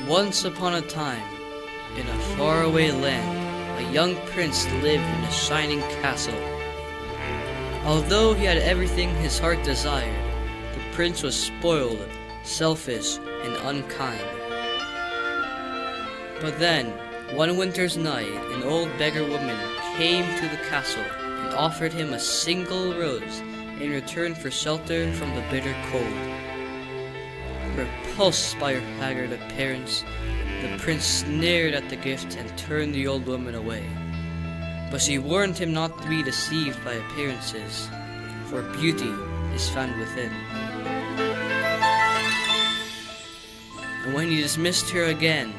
Once upon a time, in a faraway land, a young prince lived in a shining castle. Although he had everything his heart desired, the prince was spoiled, selfish, and unkind. But then, one winter's night, an old beggar woman came to the castle and offered him a single rose in return for shelter from the bitter cold. Repulsed by her haggard appearance, the prince sneered at the gift and turned the old woman away. But she warned him not to be deceived by appearances, for beauty is found within. And when he dismissed her again,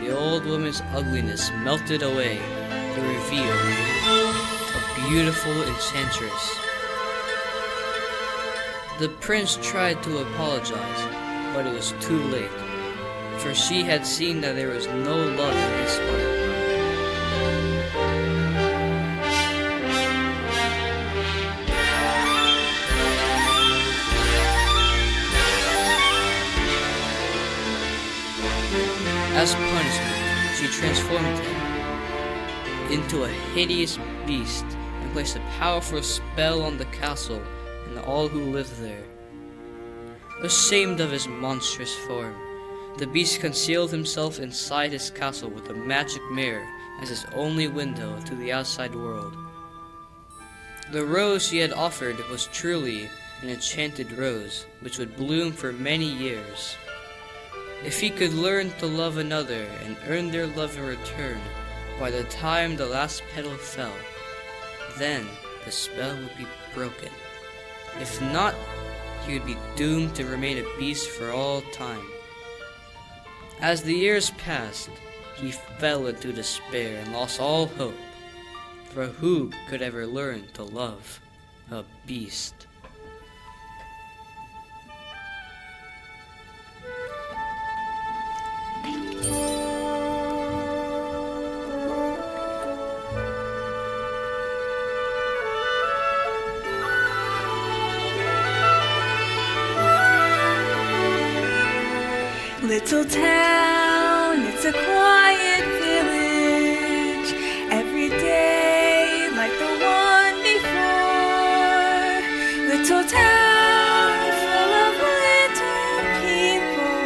the old woman's ugliness melted away to reveal a beautiful enchantress. The prince tried to apologize, but it was too late, for she had seen that there was no love in his heart. As punishment, she transformed him into a hideous beast and placed a powerful spell on the castle and all who lived there. Ashamed of his monstrous form, the beast concealed himself inside his castle with a magic mirror as his only window to the outside world. The rose she had offered was truly an enchanted rose, which would bloom for many years. If he could learn to love another and earn their love in return, by the time the last petal fell, then the spell would be broken. If not, he would be doomed to remain a beast for all time. As the years passed, he fell into despair and lost all hope, for who could ever learn to love a beast? Little town, it's a quiet village, every day like the one before. Little town full of little people,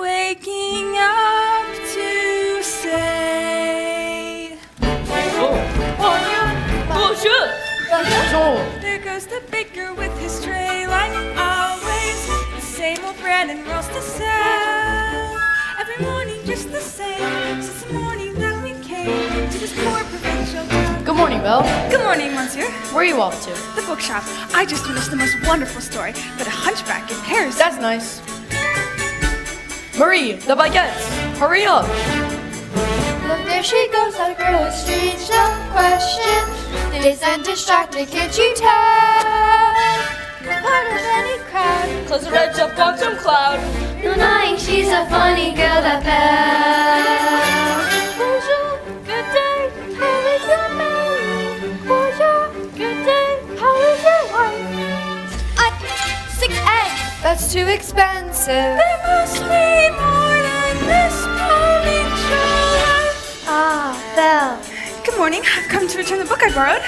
waking up to say, there goes the baker with his tray like always. Same old bread and rolls to sell. Every morning just the same, since the morning that we came to this poor provincial town. Good morning, Belle. Good morning, monsieur. Where are you off to? The bookshop. I just finished the most wonderful story about a hunchback in Paris. That's nice. Marie, the baguettes! Hurry up! Look, there she goes, that girl is strange, no question. Dazed and distracted, can't you tell? Part of any crowd, Cause the red up on some cloud. no denying she's a funny girl, that Belle. Bonjour, good day, how is your man? Bonjour, good day, how is your wife? 6 eggs. That's too expensive. There must be more than this provincial life. Ah, Belle. Good morning. I've come to return the book I borrowed.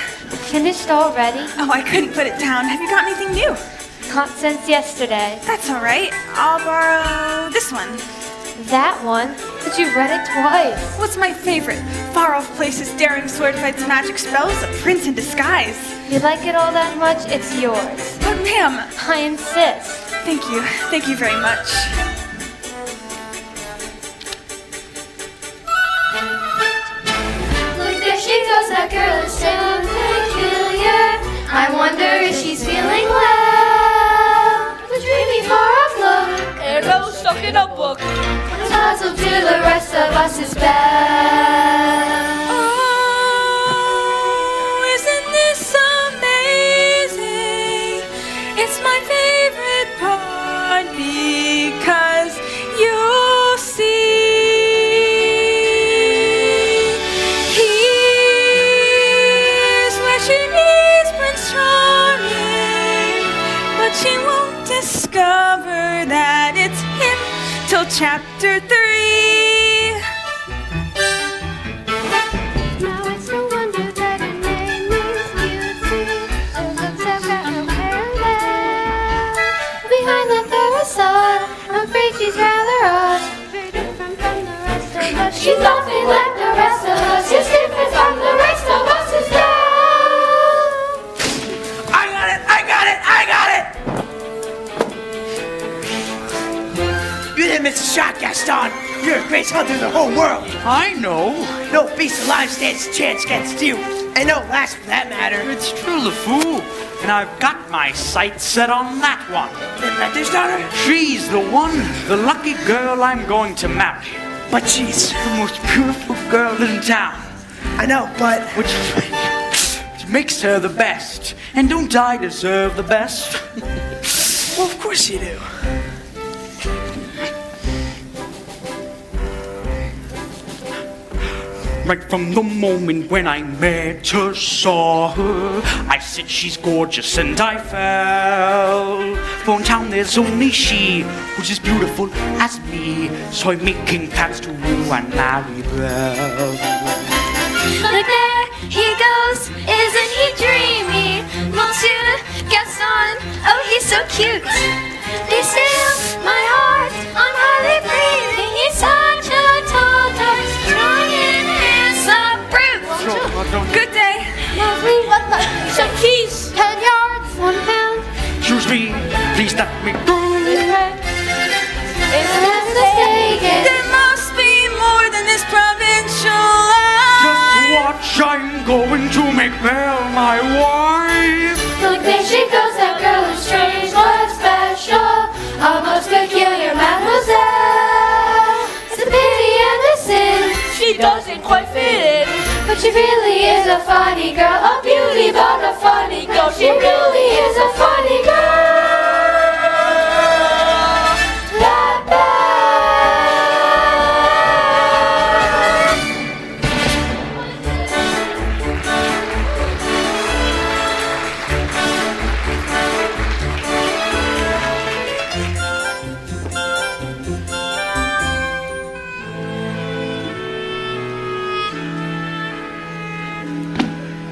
Finished already? Oh, I couldn't put it down. Have you got anything new? Not since yesterday. That's all right. I'll borrow this one. That one? But you read it twice. What's my favorite? Far off places, daring sword fights, magic spells, a prince in disguise. You like it all that much? It's yours. But ma'am, I insist. thank you. Thank you very much. Look, there she goes, that girl is so peculiar. I wonder if she's feeling well. The dreamy far-off look, There goes stuck in a book. the puzzle to the rest of us is Belle. Oh, isn't this amazing? It's my favorite part because you'll see. Here's where she meets Prince Charming. Chapter 3. Now it's no wonder that her name is Beauty. Her looks have got no parallel. Behind the parasol, I'm afraid she's rather odd. Very different from the rest of us. She's nothing like the rest of us. She's different from the rest of us as well. I got it! I got it! I got it! You didn't miss a shot, Gaston. You're the greatest hunter in the whole world. I know. No beast alive stands a chance against you. And no last for that matter. It's true, LeFou. And I've got my sights set on that one. The Inventor's daughter? She's the one, the lucky girl I'm going to marry. But she's... The most beautiful girl in town. I know, but... Which makes her the best. And don't I deserve the best? Well, of course you do. Right from the moment when I met her, saw her, I said she's gorgeous and I fell. For in town there's only she, who's as beautiful as me. So I'm making plans to woo and marry her. Look there he goes, isn't he dreamy? Monsieur Gaston, oh he's so cute. They steal my heart, I'm hardly breathing. He's such a tall, dark, strong and handsome brute. Good day. Lovely, what the? Some keys, 10 yards, 1 pound. Excuse me, please let me through. It's mistaken. There must be more than this provincial Just life. watch, I'm going to make Belle my wife. Look, there she goes, that girl is strange, but special. A most peculiar mademoiselle. It's a pity and a sin. She doesn't quite fit in. But she really is a funny girl, a beauty but a funny girl. She really is a funny girl. La Belle.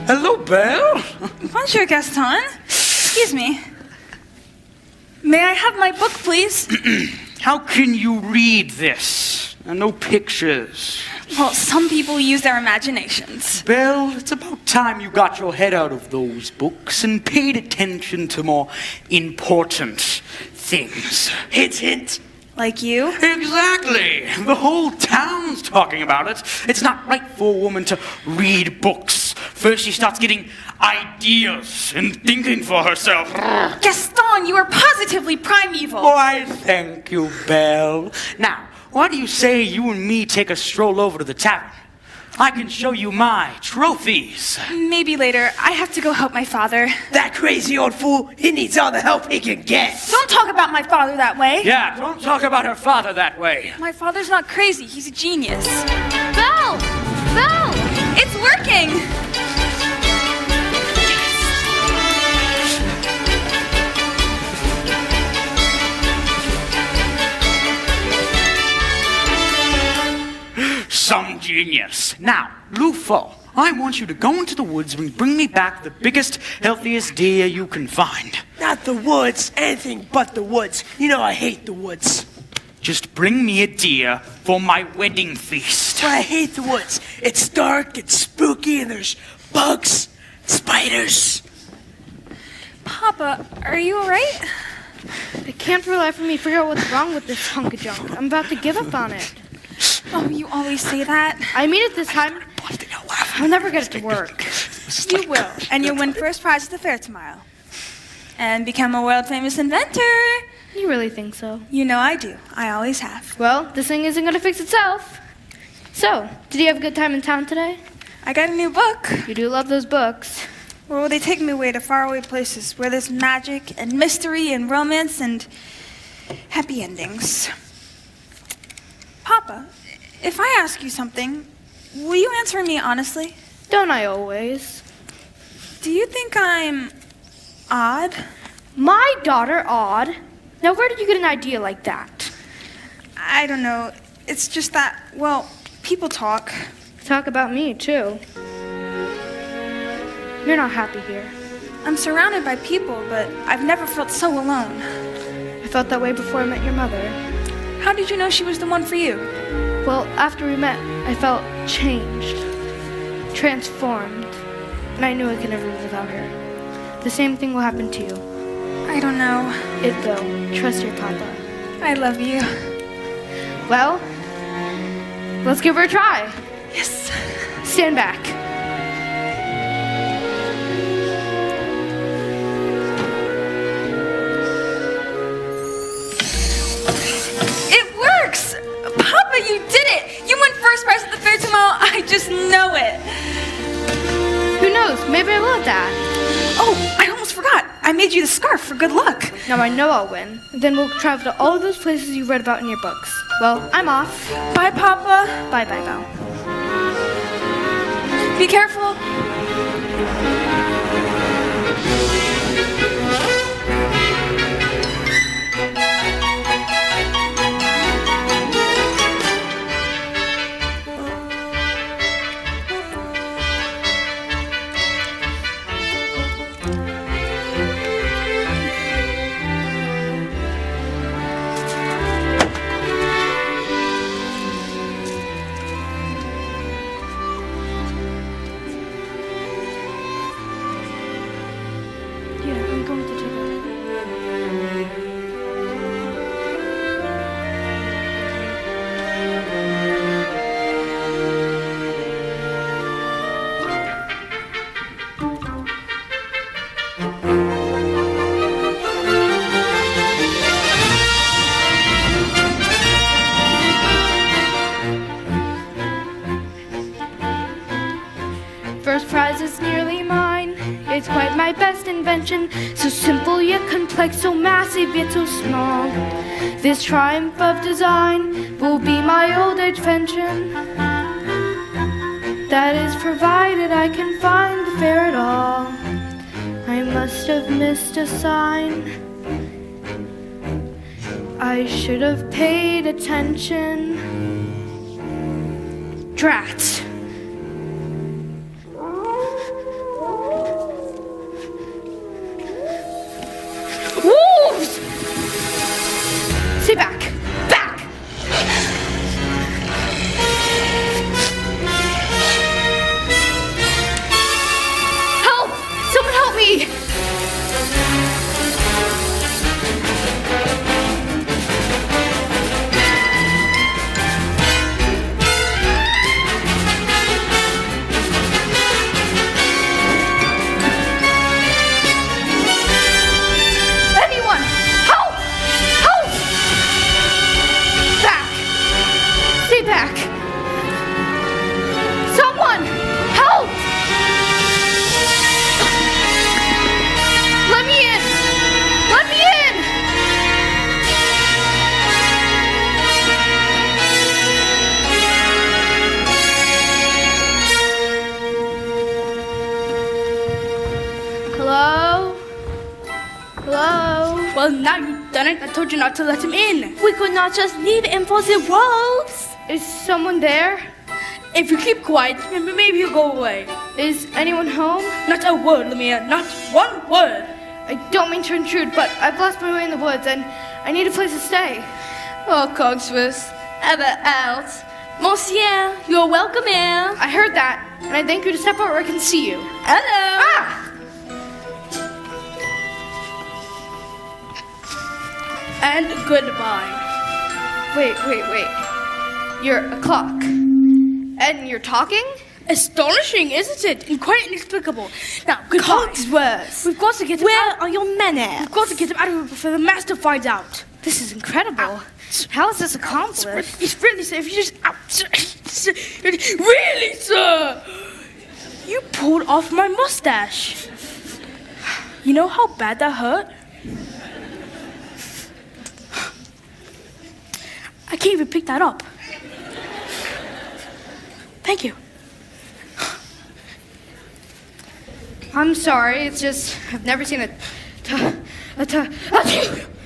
Hello, Belle. Bonjour, Gaston. Excuse me. May I have my book, please? How can you read this? No pictures. Well, some people use their imaginations. Belle, it's about time you got your head out of those books and paid attention to more important things. Hint, hint. Like you? Exactly. The whole town's talking about it. It's not right for a woman to read books. First she starts getting ideas and thinking for herself. Gaston, you are positively primeval. Why, thank you, Belle. Now, why do you say you and me take a stroll over to the tavern? I can show you my trophies. Maybe later. I have to go help my father. That crazy old fool, he needs all the help he can get. Don't talk about my father that way. Yeah, don't talk about her father that way. My father's not crazy. He's a genius. Belle! Belle! It's working. Some genius. Now, Lufo, I want you to go into the woods and bring me back the biggest, healthiest deer you can find. Not the woods, anything but the woods. You know I hate the woods. Just bring me a deer for my wedding feast. But I hate the woods. It's dark, it's spooky, and there's bugs, spiders. Papa, are you alright? I can't for the life of me figure out what's wrong with this hunk of junk. I'm about to give up on it. Oh, you always say that. I mean it this time. I'll never get it to work. You will, and you'll win first prize at the fair tomorrow. And become a world-famous inventor. You really think so? You know I do. I always have. Well, this thing isn't going to fix itself. So, did you have a good time in town today? I got a new book. You do love those books. Well, they take me away to faraway places where there's magic and mystery and romance and happy endings. Papa, if I ask you something, will you answer me honestly? Don't I always? Do you think I'm odd? My daughter, odd? Now, where did you get an idea like that? I don't know. It's just that, well, people talk. Talk about me, too. You're not happy here. I'm surrounded by people, but I've never felt so alone. I felt that way before I met your mother. How did you know she was the one for you? Well, after we met, I felt changed, transformed, and I knew I could never live without her. The same thing will happen to you. I don't know. It will. Trust your papa. I love you. Well, let's give her a try. Yes. Stand back. It works! Papa, you did it! You win first prize at the fair tomorrow. I just know it. Who knows? Maybe I will at that. Oh, I almost forgot. I made you the scarf for good luck. Now I know I'll win. Then we'll travel to all of those places you read about in your books. Well, I'm off. Bye, Papa. Bye-bye, Val. Be careful. Yeah, I'm going to take her. First prize is nearly mine. It's quite my best invention. So simple yet complex, so massive yet so small. This triumph of design will be my old age pension. That is provided I can find the fair at all. I must have missed a sign. I should have paid attention. Drat. Wolves! Stay back! Back! Help! Someone help me! Anyone! Help! Help! Back! Stay back! Someone! Help! Let me in! Let me in! Hello? Hello? Well, now you've done it. I told you not to let him in. We could not just leave him for the wolves. Is someone there? If you keep quiet, maybe he'll go away. Is anyone home? Not a word, Lemire. Not one word. I don't mean to intrude, but I've lost my way in the woods and I need a place to stay. Oh, Cogsworth. Ever else? Monsieur, you're welcome here. I heard that, and I thank you to step out where I can see you. Hello. Ah! And goodbye. Wait. You're a clock. And you're talking? Astonishing, isn't it? And quite inexplicable. Now, goodbye. Cogsworth, We've got to get him where out. are your manners? We've got to get him out of here before the master finds out. This is incredible. How is this accomplished? It's really, sir. If you just really, sir, you pulled off my mustache. You know how bad that hurt? I can't even pick that up. Thank you. I'm sorry, it's just I've never seen a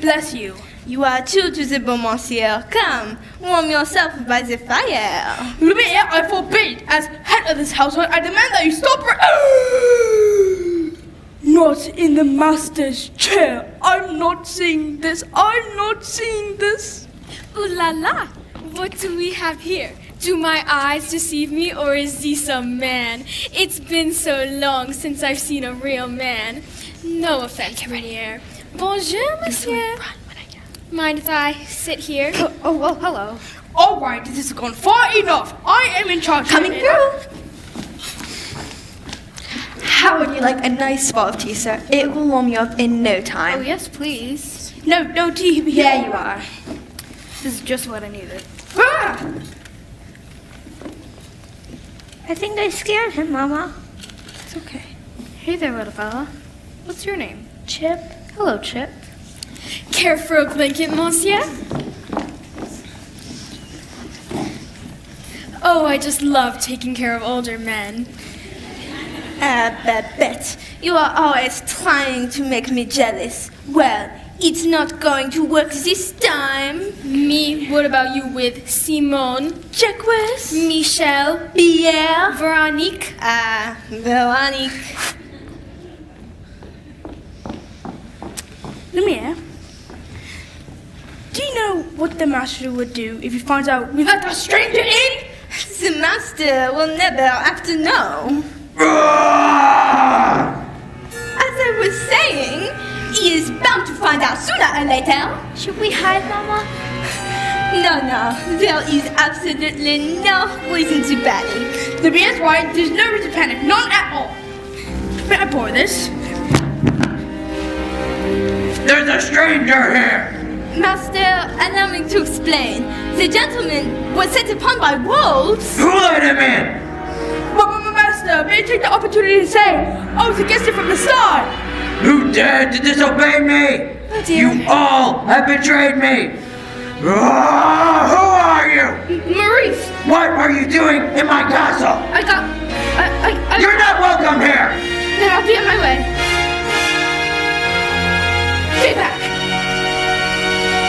Bless you. You are true to the bon monsieur. Come, warm yourself by the fire. Lumiere, I forbid. As head of this household, I demand that you stop. Not in the master's chair. I'm not seeing this. I'm not seeing this. Ooh la la! What do we have here? Do my eyes deceive me, or is this a man? It's been so long since I've seen a real man. No offense, Lumiere. Bonjour, monsieur. Mind if I sit here? Oh, well, hello. All right, this has gone far enough. I am in charge. Coming through. How would you like a nice spot of tea, sir? It will warm you up in no Oh, time. yes, please. No tea here. There you are. This is just what I needed. Ah! I think I scared him, Mama. It's okay. Hey there, little fella. What's your name? Chip. Hello, Chip. Care for a blanket, monsieur? Oh, I just love taking care of older men. Babette, you are always trying to make me jealous. Well, it's not going to work this time. Me, what about you with Simone, Jacques, Michel, Pierre, Veronique? Veronique. Lumiere, do you know what the master would do if he finds out we let a stranger in? The master will never have to know. As I was saying, he is bound to find out sooner or later. Should we hide, Mama? No, there is absolutely no reason to panic. Lumiere's right, there's no reason to panic, none at all. May I pour this? There's a stranger here! Master, allow me to explain. The gentleman was set upon by wolves. Who let him in? Master, may I take the opportunity to say, I was against it from the start. Who dared to disobey me? Oh dear. You all have betrayed me! Who are you? Maurice, What are you doing in my castle? You're not welcome here! Then I'll be on my way. Stay back.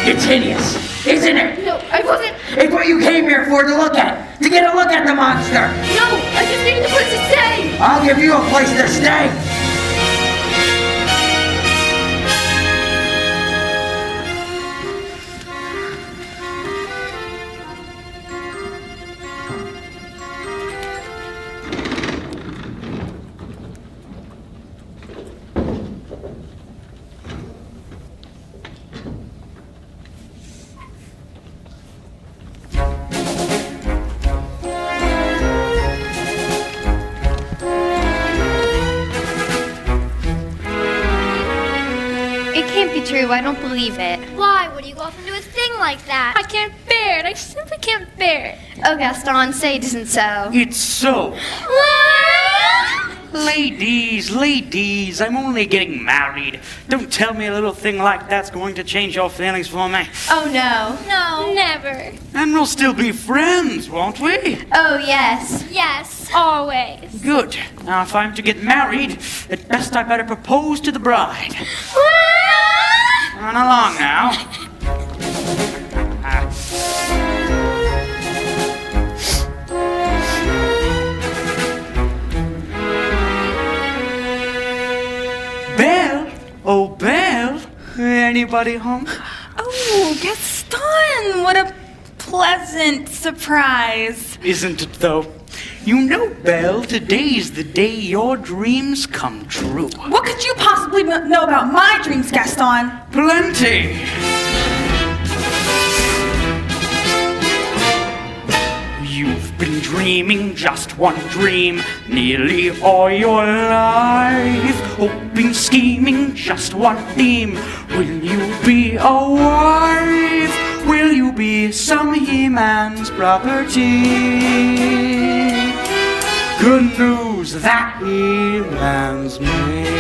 It's hideous, isn't it? No, I wasn't. It's what you came here for to look at! To get a look at the monster! No, I just needed a place to stay. I'll give you a place to stay! It can't be true. I don't believe it. Why would you go off and do a thing like that? I can't bear it. I simply can't bear it. Oh, Gaston, say it isn't so. It's so. Ladies, I'm only getting married. Don't tell me a little thing like that's going to change your feelings for me. Oh no. No. Never. And we'll still be friends, won't we? Oh, yes. Yes. Always. Good. Now, if I'm to get married, at best I better propose to the bride. Run along now. Belle? Oh, Belle? Anybody home? Oh, Gaston, what a pleasant surprise. Isn't it, though? You know, Belle, today's the day your dreams come true. What could you possibly know about my dreams, Gaston? Plenty. You've been dreaming just one dream nearly all your life. Hoping, scheming, just one theme. Will you be a wife? Will you be some He-Man's property? Good news, that He-Man's made.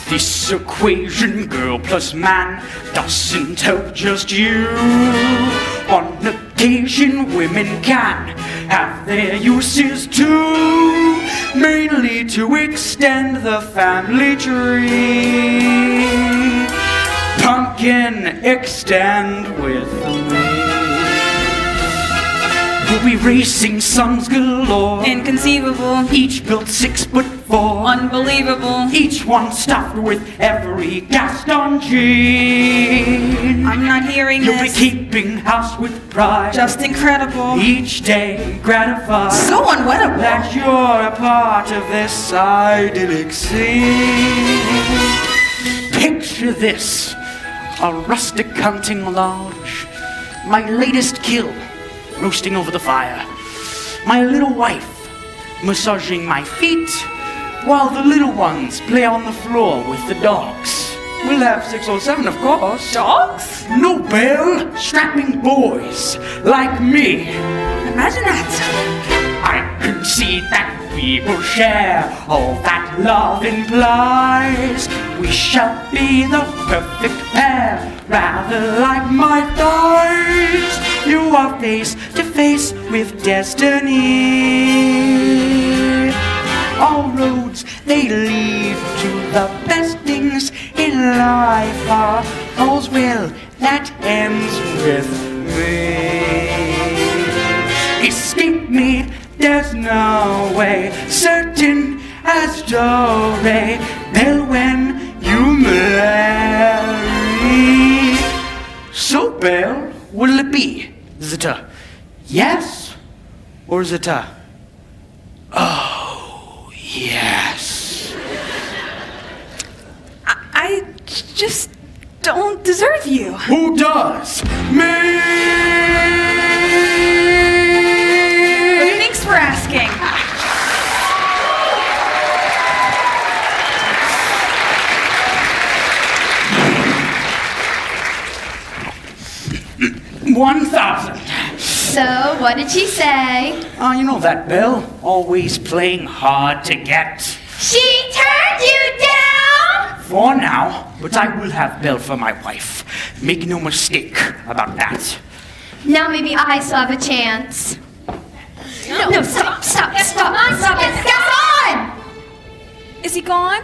This equation, girl plus man, doesn't help just you. On occasion, women can have their uses too. mainly to extend the family tree. Pumpkin, extend with me. We'll be racing sons galore. Inconceivable. Each built 6'4". Unbelievable. Each one stuffed with every Gaston gene. I'm not hearing You'll be this. keeping house with pride. Just incredible. Each day gratified. So unwettable. That you're a part of this idyllic scene. Picture this, a rustic hunting lodge. My latest kill, roasting over the fire. My little wife, massaging my feet, while the little ones play on the floor with the dogs. We'll have 6 or 7, of course. Dogs? No, Belle, strapping boys like me. Imagine that. I can see that we will share all that love implies. We shall be the perfect pair, rather like my thighs. You are face to face with destiny. All roads, they lead to the best things in life. All's well that ends with me. Escape me, there's no way. Certain as Dore, Belle, when you marry. So, Belle, what'll it be? Is it a yes? Or is it a oh, yes? I just don't deserve you. Who does? Me! Thanks for asking. $1,000. So, what did she say? You know that, Belle. Always playing hard to get. She turned you down? For now, but I will have Belle for my wife. Make no mistake about that. Now maybe I still have a chance. No, stop it. Gaston! Is he gone?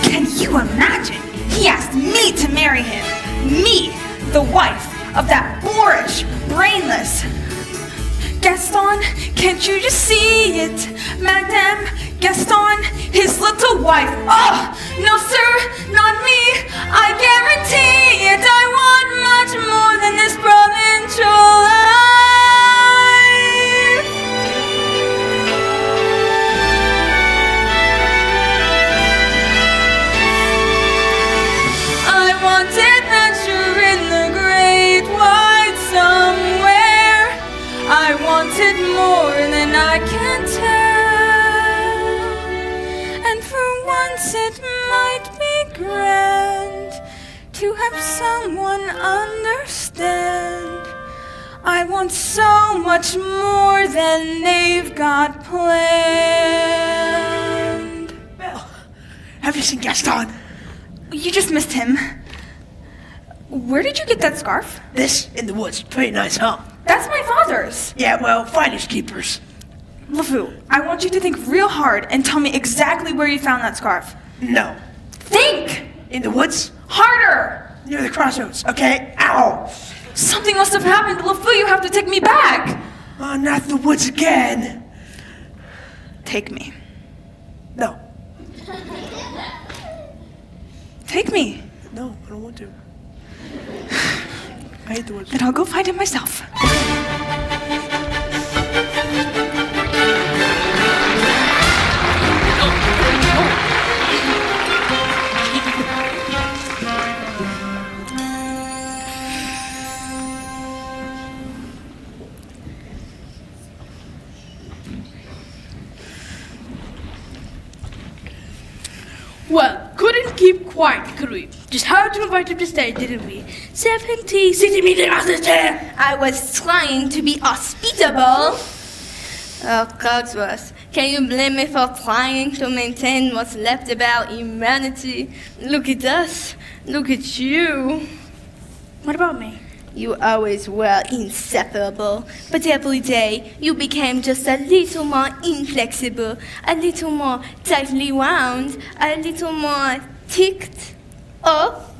Can you imagine? He asked me to marry him. Me, the wife of that boorish, brainless. Gaston, can't you just see it? Madame Gaston, his little wife. Oh, no sir, not me. I guarantee it. I want much more than this provincial life. I want adventure in the great wide somewhere. I wanted more than I can tell. And for once it might be grand to have someone understand. I want so much more than they've got planned. Belle, have you seen Gaston? You just missed him. Where did you get that scarf? This in the woods. Pretty nice, huh? That's my father's. Yeah, well, finders keepers. LeFou, I want you to think real hard and tell me exactly where you found that scarf. No. Think! In the woods? Harder! Near the crossroads, okay? Ow! Something must have happened. LeFou, you have to take me back. Oh, not the woods again. Take me. No. Take me. No, I don't want to. I hate the woods. Then I'll go find him myself. Well, couldn't keep quiet, could we? Just had to invite him to stay, didn't we? 70, 60 meters out the chair. I was trying to be hospitable. Oh, Cogsworth, can you blame me for trying to maintain what's left about humanity? Look at us. Look at you. What about me? You always were inseparable, but every day you became just a little more inflexible, a little more tightly wound, a little more ticked up.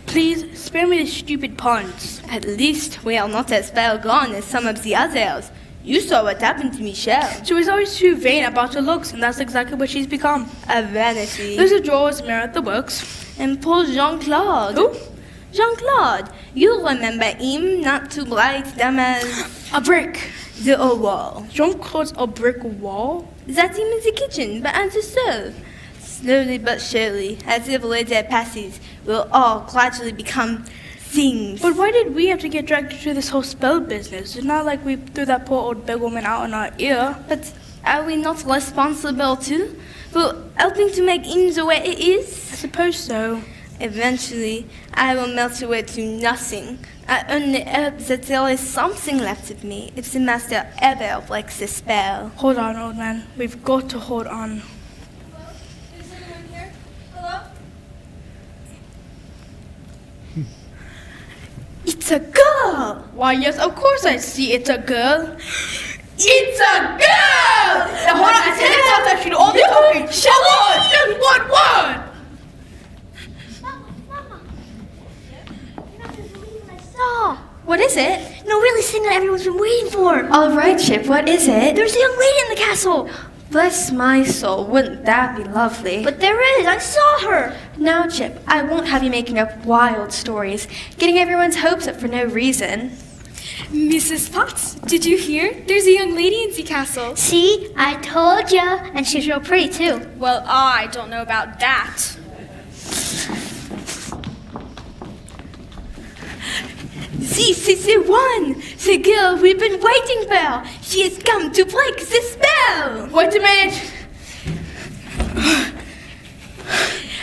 Please, spare me the stupid puns. At least we are not as far gone as some of the others. You saw what happened to Michelle. She was always too vain about her looks, and that's exactly what she's become. A vanity. There's a drawers mirror at the works. And poor Jean-Claude. Who? Jean-Claude. You remember him, not to write them as A brick. the old wall. Jean-Claude's a brick wall? That's him in the kitchen, but on the stove. Slowly but surely, as every day passes, we'll all gradually become things. But why did we have to get dragged into this whole spell business? It's not like we threw that poor old big woman out in our ear. But are we not responsible too for helping to make him the way he is? I suppose so. Eventually, I will melt away to nothing. I only hope that there is something left of me if the master ever breaks the spell. Hold on, old man. We've got to hold on. Is anyone here? Hello? It's a girl! Why, yes, of course I see it's a girl. It's a girl! Now hold on, I said it's not that she'd all be talking. Shut up! Just one word! What is it? No, really, thing that everyone's been waiting for. All right, Chip, what is it? There's a young lady in the castle. Bless my soul, wouldn't that be lovely? But there is, I saw her. Now, Chip, I won't have you making up wild stories, getting everyone's hopes up for no reason. Mrs. Potts, did you hear? There's a young lady in the castle. See, I told ya. And she's real pretty, too. Well, I don't know about that. This is the one! The girl we've been waiting for! She has come to break the spell! Wait a minute!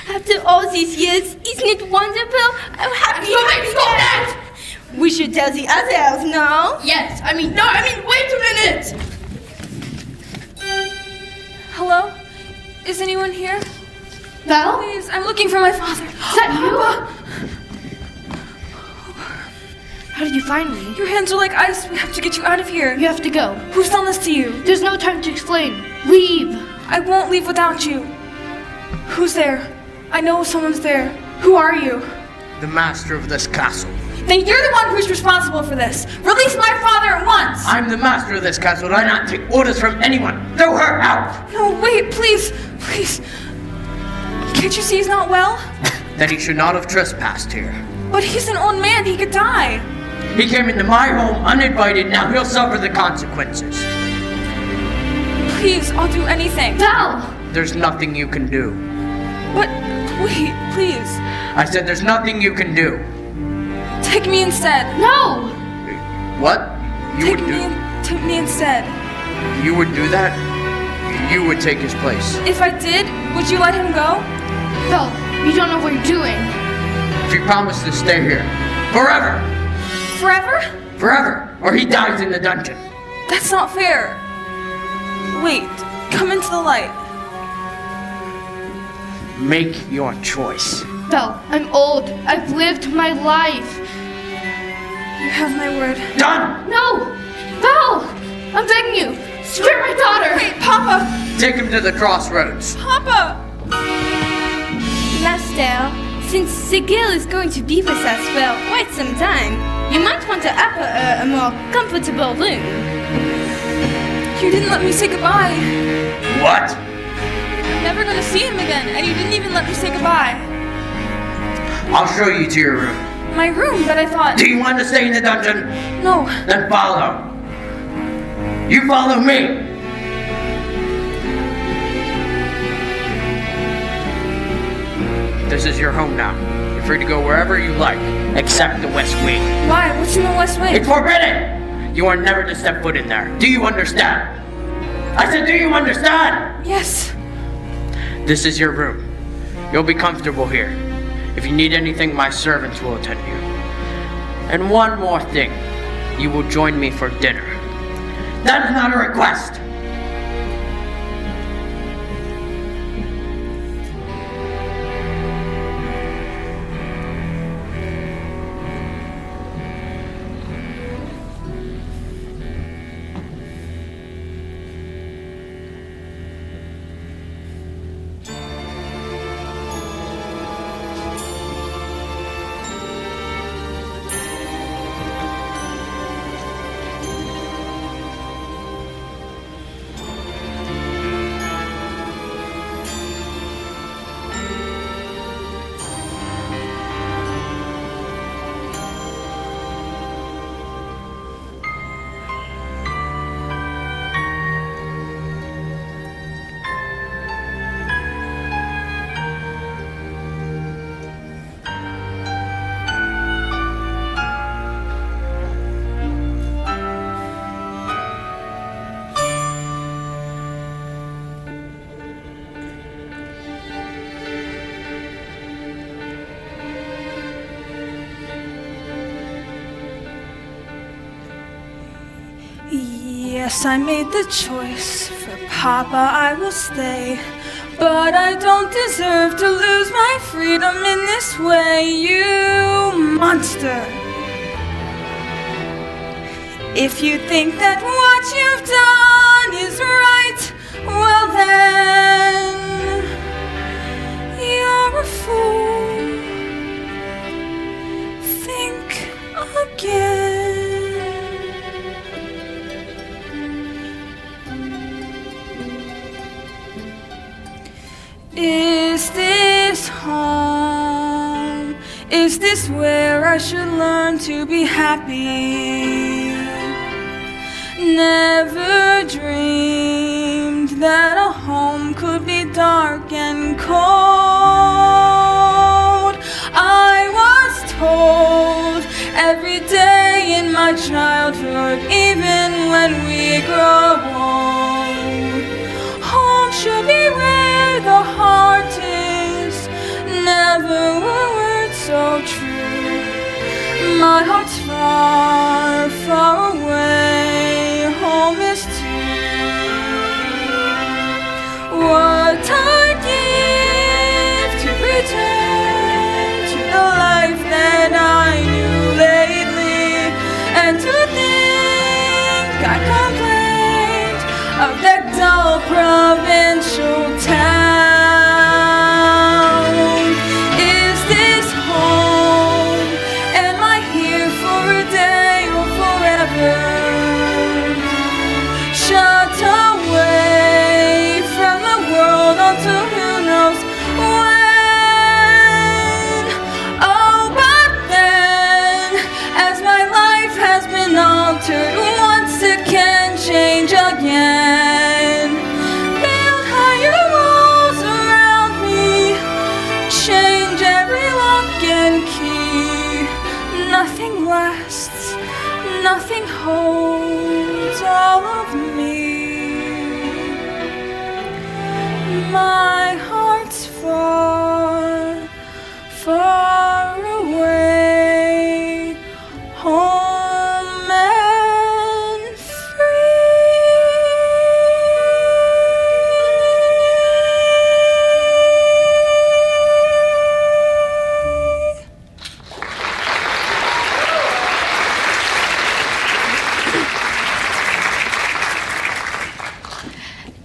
After all these years, isn't it wonderful how happy Stop that! we should tell the others, no? Yes, wait a minute! Hello? Is anyone here? Val? Please, I'm looking for my father. Is that you? How did you find me? Your hands are like ice. We have to get you out of here. You have to go. Who's done this to you? There's no time to explain. Leave! I won't leave without you. Who's there? I know someone's there. Who are you? The master of this castle. Then you're the one who's responsible for this. Release my father at once! I'm the master of this castle, and I not take orders from anyone. Throw her out! No, wait, please. Please. Can't you see he's not well? That he should not have trespassed here. But he's an old man. He could die. He came into my home uninvited, now he'll suffer the consequences. Please, I'll do anything. Val! There's nothing you can do. But, wait, please. I said there's nothing you can do. Take me instead. No! What? You would do? Take me instead. You would do that? You would take his place. If I did, would you let him go? Val, you don't know what you're doing. If you promise to stay here. Forever! Forever? Forever! Or he dies in the dungeon. That's not fair. Wait, come into the light. Make your choice. Val, I'm old. I've lived my life. You have my word. Done! No! Val! I'm begging you! Spare my daughter! Wait, Papa! Take him to the crossroads. Papa! Master, since Sigil is going to be with us for quite some time, you might want to offer her a more comfortable room. You didn't let me say goodbye. What? I'm never gonna see him again, and you didn't even let me say goodbye. I'll show you to your room. My room, but I thought... Do you want to stay in the dungeon? No. Then follow. You follow me. This is your home now. You're free to go wherever you like, except the West Wing. Why? What's in the West Wing? It's forbidden! You are never to step foot in there. Do you understand? I said, do you understand? Yes. This is your room. You'll be comfortable here. If you need anything, my servants will attend you. And one more thing. You will join me for dinner. That is not a request. Yes, I made the choice. For Papa, I will stay. But I don't deserve to lose my freedom in this way, you monster. If you think that what you've done is right, well then, you're a fool. Think again. Is this home? Is this where I should learn to be happy? Never dreamed that a home could be dark and cold. I was told every day in my childhood, even when we grow old, home should be where the heart is. Never were words so true. My heart's far, far away. Home is too. What I'd give to return to the life that I knew lately, and to think I complained of that dull provincial town. Is this home? Am I here for a day or forever? Shut away from the world until who knows when. Oh, but then, as my life has been altered, once it can change again. Build higher walls around me, change every lock and key. Nothing lasts, nothing holds all of me. My heart's far, far away, home and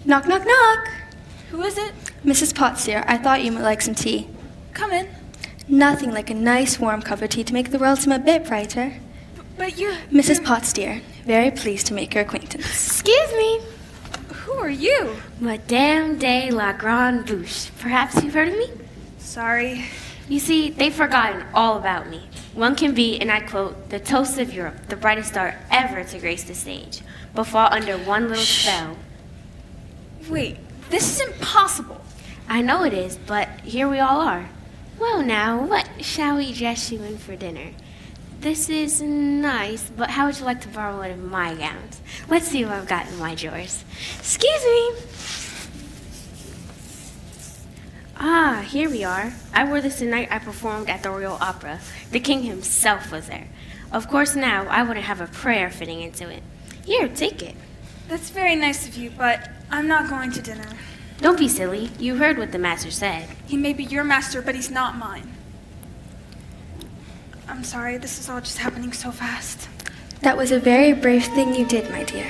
Knock, knock, knock. Who is it? Mrs. Potts here. I thought you might like some tea. Come in. Nothing like a nice warm cup of tea to make the world seem a bit brighter. But you're... Mrs. Potts, dear, very pleased to make your acquaintance. Excuse me. Who are you? Madame de la Grande Bouche. Perhaps you've heard of me? Sorry. You see, they've forgotten all about me. One can be, and I quote, the toast of Europe, the brightest star ever to grace the stage, but fall under one little spell. Wait, this is impossible. I know it is, but here we all are. Well now, what shall we dress you in for dinner? This is nice, but how would you like to borrow one of my gowns? Let's see what I've got in my drawers. Excuse me. Ah, here we are. I wore this the night I performed at the Royal Opera. The king himself was there. Of course now, I wouldn't have a prayer fitting into it. Here, take it. That's very nice of you, but I'm not going to dinner. Don't be silly. You heard what the master said. He may be your master, but he's not mine. I'm sorry, this is all just happening so fast. That was a very brave thing you did, my dear.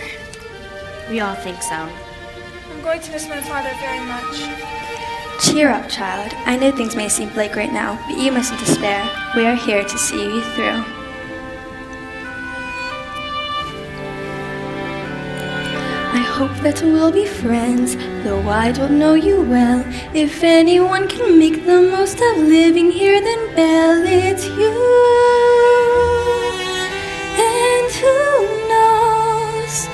We all think so. I'm going to miss my father very much. Cheer up, child. I know things may seem bleak right now, but you mustn't despair. We are here to see you through. I hope that we'll be friends, though I don't know you well. If anyone can make the most of living here, then Belle, it's you. And who knows,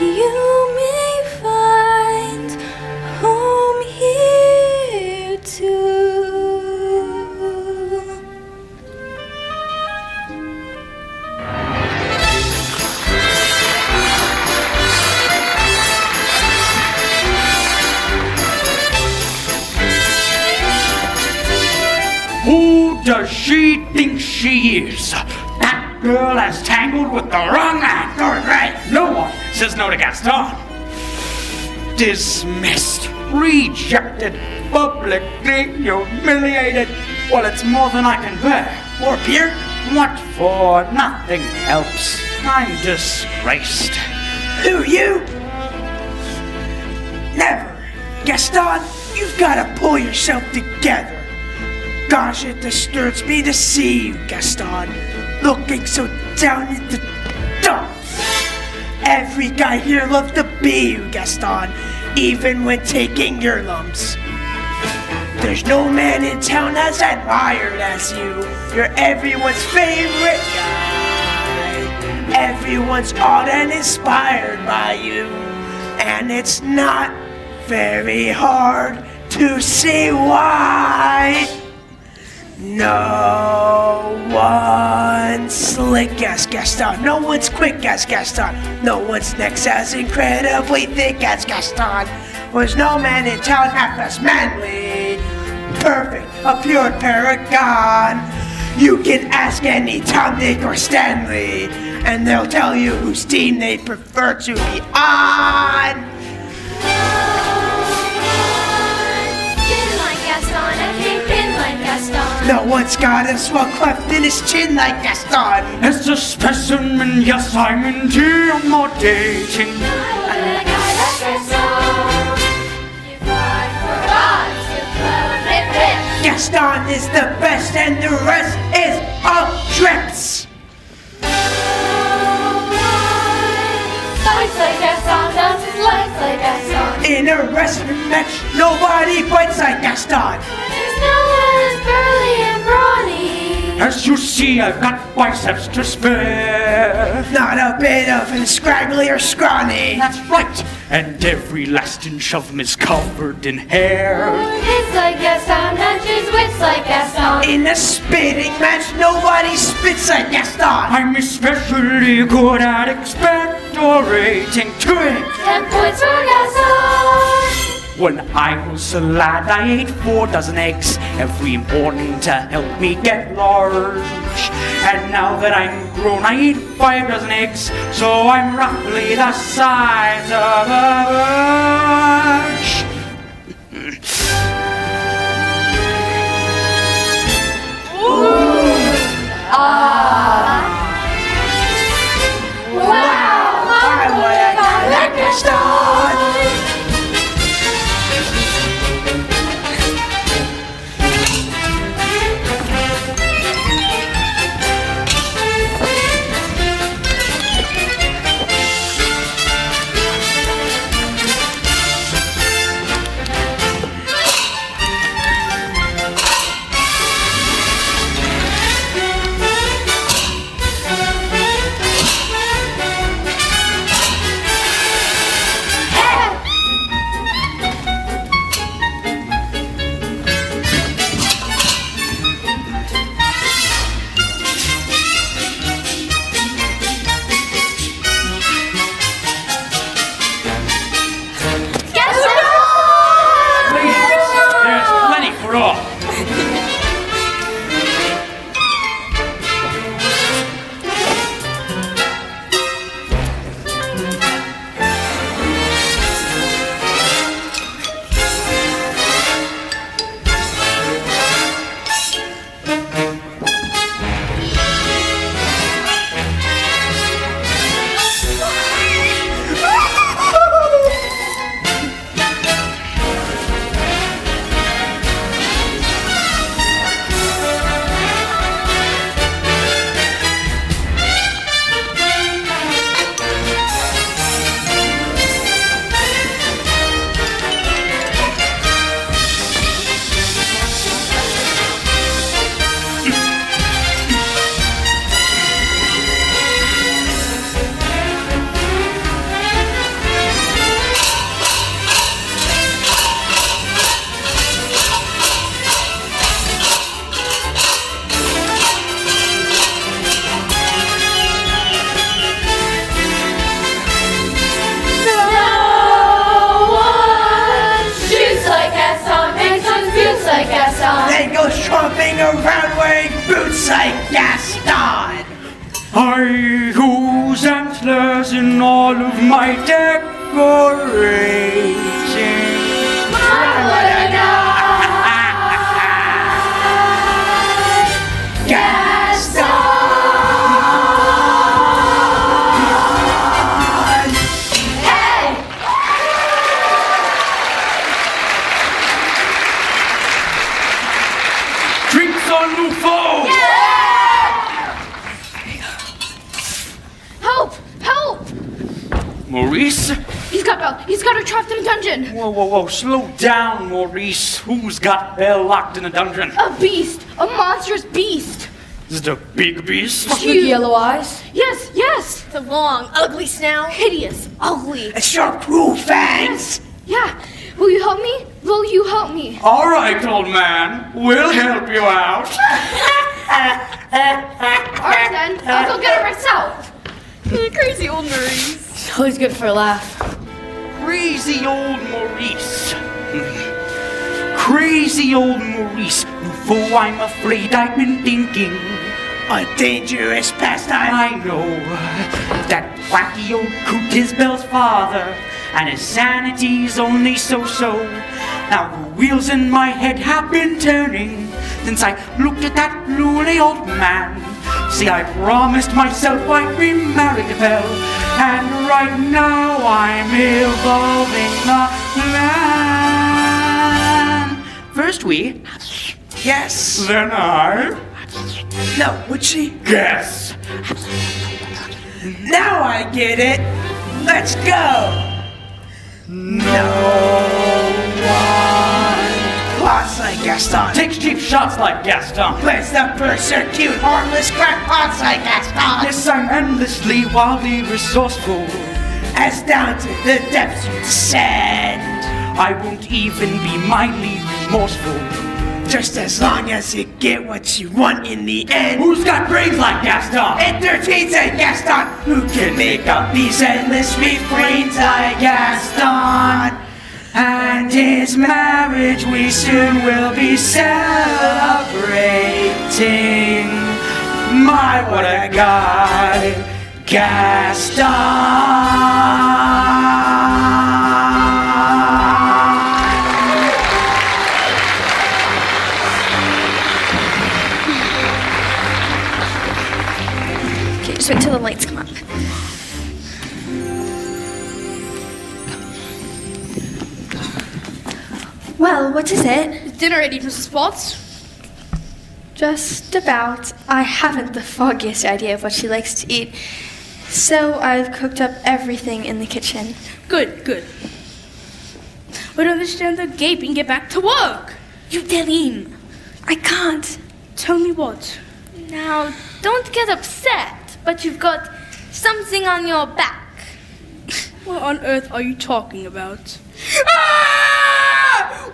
you may find home here too. Who does she think she is? That girl has tangled with the wrong man. Darn right. No one says no to Gaston. Dismissed, rejected, publicly humiliated. Well, it's more than I can bear. More beer? What for? Nothing helps. I'm disgraced. Who, you? Never. Gaston, you've got to pull yourself together. Gosh, it disturbs me to see you, Gaston, looking so down in the dumps. Every guy here loves to be you, Gaston, even when taking your lumps. There's no man in town as admired as you. You're everyone's favorite guy. Everyone's awed and inspired by you. And it's not very hard to see why. No one's slick as Gaston. No one's quick as Gaston. No one's next as incredibly thick as Gaston. There's no man in town half as manly. Perfect, a pure paragon. You can ask any Tom, Dick, or Stanley, and they'll tell you whose team they prefer to be on. No one's got a swell cleft in his chin like Gaston. As a specimen, yes, I'm intimidating. Gaston is the best and the rest is all tricks. Fights like Gaston, dances lights like Gaston. In a wrestling match, nobody fights like Gaston. There's no one as burly and brawny. As you see, I've got biceps to spare. Not a bit of him scraggly or scrawny. That's right. And every last inch of him is covered in hair. It's like Gaston, matches wits like Gaston. In a spitting match, nobody spits like Gaston. I'm especially good at expectorating twins. 10 points for Gaston. When I was a lad, I ate 4 dozen eggs every morning to help me get large. And now that I'm grown, I eat 5 dozen eggs, so I'm roughly the size of a birch. Wow! I wanna go like Gaston. There's plenty for all. They go tromping around wearing boots like Gaston. I use antlers in all of my decorating. Drinks on Lufo! Help! Help! Maurice? He's got her trapped in a dungeon. Whoa, slow down, Maurice. Who's got Belle locked in a dungeon? A beast! A monstrous beast! Is it a big beast? Huge. Yellow eyes. Yes! The long, ugly snout. Hideous, ugly. A sharp cruel fangs. Yeah. Will you help me? Will you help me? All right, old man. We'll help you out. Alright then, I'll go get her myself. Crazy old Maurice. Always good for a laugh. Crazy old Maurice. Crazy old Maurice. Before I'm afraid I've been thinking. A dangerous pastime. I know that wacky old coot is Belle's father, and his sanity's only so-so. Now the wheels in my head have been turning since I looked at that loony old man. See, I promised myself I'd be married to Belle, and right now I'm evolving the plan. First we, Yes. then I, No, would she? guess. Now I get it. Let's go. No one plots like Gaston. Takes cheap shots like Gaston. Plans the persecute harmless crackpots like Gaston. Yes, I'm endlessly, wildly resourceful. As down to the depths you descend. I won't even be mildly remorseful. Just as long as you get what you want in the end. Who's got brains like Gaston? Entertains like Gaston. Who can make up these endless refrains like Gaston? And his marriage we soon will be celebrating. My, what a guy, Gaston. Okay, just wait until the lights come up. Well, what is it? Is dinner ready, Mrs. Potts? Just about. I haven't the foggiest idea of what she likes to eat, so I've cooked up everything in the kitchen. Good. We don't understand the gaping. Get back to work. You tell him. I can't. Tell me what. Now, don't get upset, but you've got something on your back. What on earth are you talking about?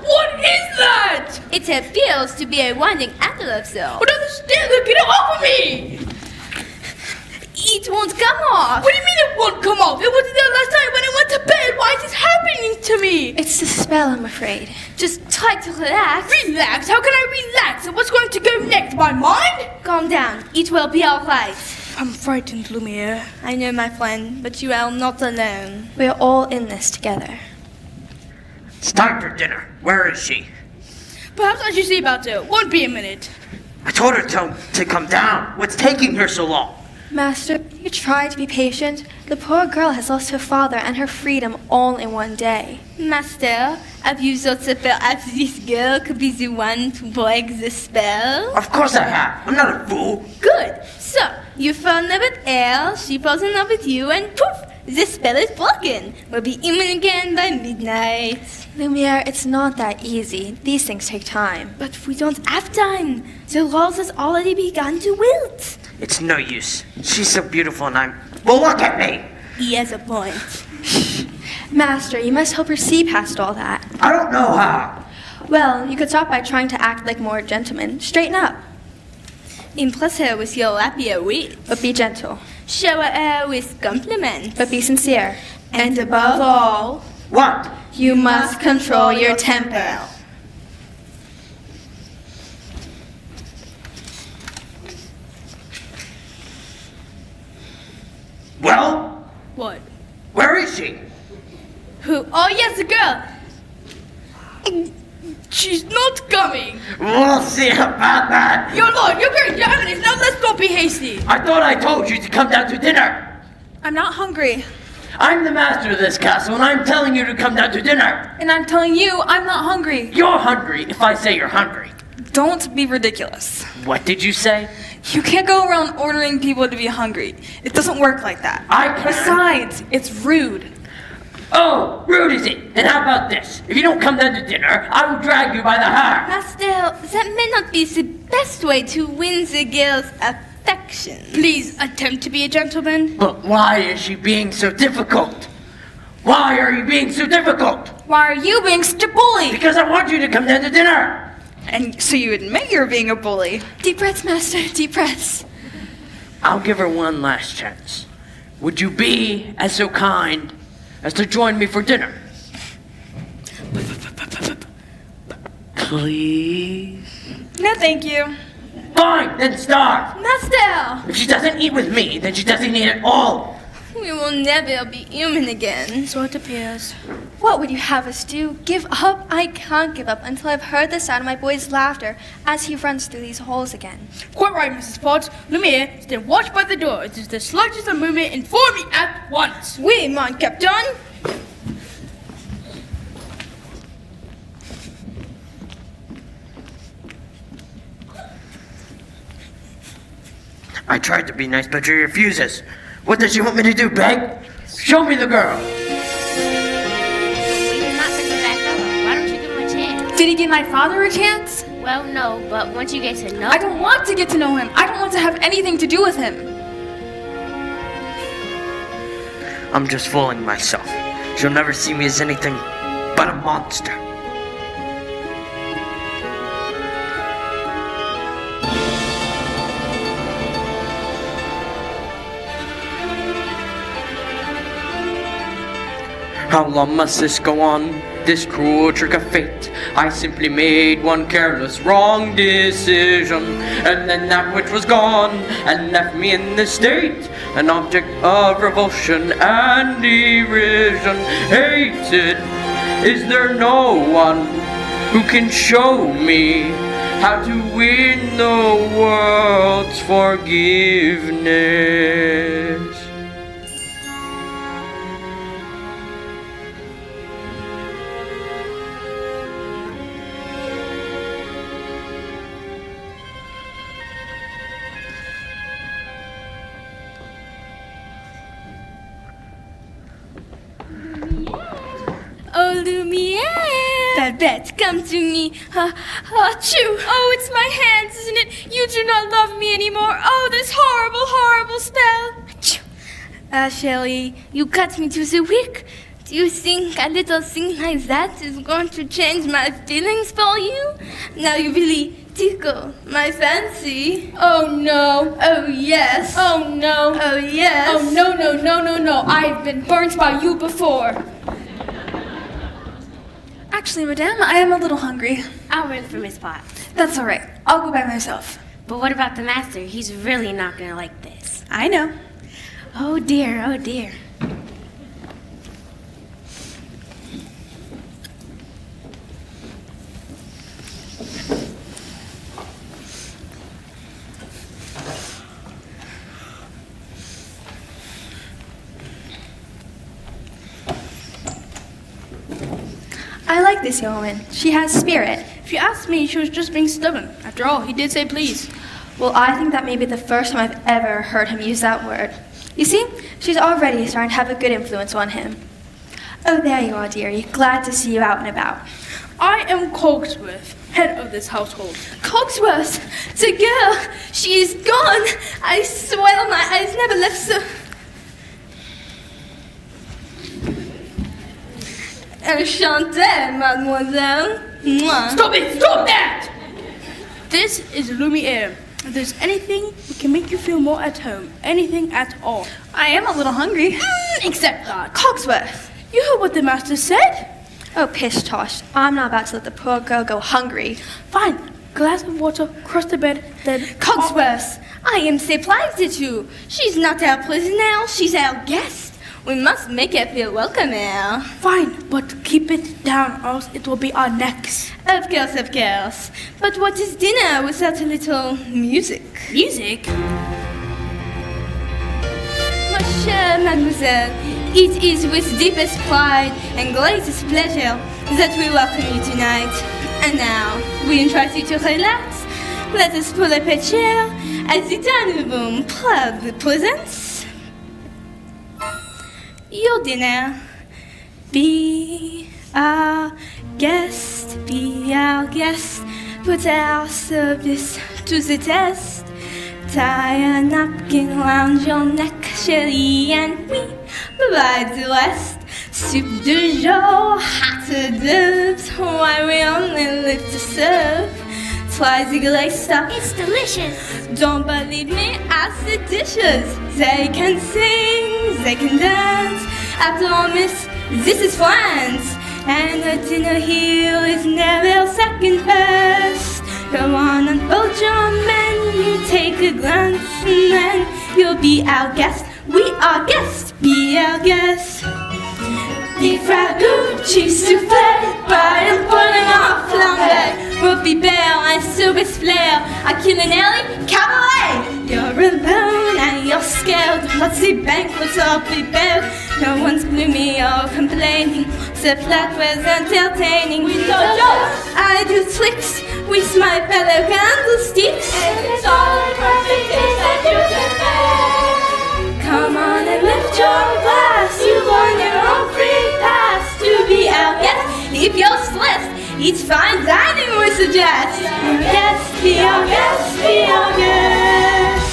What is that? It appears to be a winding antelope, sir. I don't understand that. Get it off of me! It won't come off. What do you mean it won't come off? It wasn't there last night when I went to bed. Why is this happening to me? It's the spell, I'm afraid. Just try to relax. Relax? How can I relax? And what's going to go next? My mind? Calm down. It will be all right. I'm frightened, Lumiere. I know, my friend, but you are not alone. We're all in this together. It's time for dinner. Where is she? Perhaps I should see about it. Won't be a minute. I told her to come down. What's taking her so long? Master, you try to be patient. The poor girl has lost her father and her freedom all in one day. Master, have you thought that perhaps this girl could be the one to break the spell? Of course I have. I'm not a fool. Good. So, you fall in love with Elle, she falls in love with you, and poof! The spell is broken. We'll be even again by midnight. Lumiere, it's not that easy. These things take time. But we don't have time. The rose has already begun to wilt. It's no use. She's so beautiful and I'm... Well, look at me! He has a point. Master, you must help her see past all that. I don't know how. Well, you could start by trying to act like more gentlemen. Straighten up. Impress her with your rapier wit. But be gentle. Shower her with compliments. But be sincere. And above all, What? you must control your temper. Well, What? where is she? Who? Oh, yes, the girl. She's not coming. We'll see about that. Your lord, you're very Japanese. Now let's not be hasty. I thought I told you to come down to dinner. I'm not hungry. I'm the master of this castle, and I'm telling you to come down to dinner. And I'm telling you, I'm not hungry. You're hungry if I say you're hungry. Don't be ridiculous. What did you say? You can't go around ordering people to be hungry. It doesn't work like that. I can. Besides, it's rude. Oh, rude is it? And how about this? If you don't come down to dinner, I will drag you by the hair. Master, that may not be the best way to win the girl's affection. Please attempt to be a gentleman. But why is she being so difficult? Why are you being so difficult? Why are you being such a bully? Because I want you to come down to dinner. And so you admit you're being a bully. Deep breaths, Master. Deep breaths. I'll give her one last chance. Would you be as so kind as to join me for dinner? Please? No, thank you. Fine, then starve. Master, If she doesn't eat with me, then she doesn't eat at all. we will never be human again. So it appears. What would you have us do? Give up? I can't give up until I've heard the sound of my boy's laughter as he runs through these halls again. Quite right, Mrs. Potts. Lumiere, stand watch by the door. If there's the slightest movement, inform me at once. Oui, mon captain. I tried to be nice, but she refuses. What does she want me to do, beg? Show me the girl. He's not such a bad fellow. Why don't you give him a chance? Did he give my father a chance? Well, no, but once you get to know I don't want to get to know him. I don't want to have anything to do with him. I'm just fooling myself. She'll never see me as anything but a monster. How long must this go on? This cruel trick of fate. I simply made one careless wrong decision, and then that which was gone and left me in this state, an object of revulsion and derision. Hated, is there no one who can show me how to win the world's forgiveness? Oh, Lumiere! Babette, come to me. Achoo! Oh, it's my hands, isn't it? You do not love me anymore. Oh, this horrible, horrible spell. Achoo. Shelly, you cut me to the quick. Do you think a little thing like that is going to change my feelings for you? Now you really tickle my fancy. Oh, no. Oh, yes. Oh, no. Oh, yes. Oh, no, no, no, no, no. I've been burnt by you before. Actually, madame, I am a little hungry. I'll ring for Miss Potts. That's all right. I'll go by myself. But what about the master? He's really not gonna like this. I know. Oh dear, oh dear. I like this young woman. She has spirit. If you ask me, she was just being stubborn. After all, he did say please. Well, I think that may be the first time I've ever heard him use that word. You see, she's already starting to have a good influence on him. Oh, there you are, dearie. Glad to see you out and about. I am Cogsworth, head of this household. Cogsworth, the girl, she is gone. I swear my eyes never left so. Enchanté, mademoiselle. Mwah. Stop it! Stop that! This is Lumiere. If there's anything we can make you feel more at home, anything at all. I am a little hungry. Except that. Cogsworth! You heard what the master said? Oh, pish tosh. I'm not about to let the poor girl go hungry. Fine. glass of water, cross the bed, then... Cogsworth, I am surprised at you. She's not our prisoner, she's our guest. We must make her feel welcome here. Fine, but keep it down, or else it will be our necks. Of course, of course. But what is dinner without a little music? Music? Ma chère mademoiselle, it is with deepest pride and greatest pleasure that we welcome you tonight. And now, we invite you to relax. Let us pull up a chair as the dining room proudly presents your dinner. Be our guest, be our guest. Put our service to the test. Tie a napkin round your neck, chérie, and we provide the rest. Soup du jour, hot hors d'oeuvres, why we only live to serve. Try the glazed stuff, It's delicious. don't believe me, ask the dishes. They can sing, they can dance. After all, miss, this is France. And the dinner here is never second best. Go on, unfold your menu, take a glance, and then you'll be our guest. We are guests, be our guest. Beef ragout, cheese soufflé, fried and boiling off flambe, rugby bell and service flair, a culinary cabaret. You're alone and you're scared, but the banquets are prepared. No one's gloomy or complaining, the flat was entertaining. We do jokes, I do tricks, with my fellow candlesticks. And it's all the perfect things that you can make. Come on and lift your glass, you won your own free pass to be our guest. If you're stressed, it's fine dining we suggest. Be our guest, be our guest, be our guest.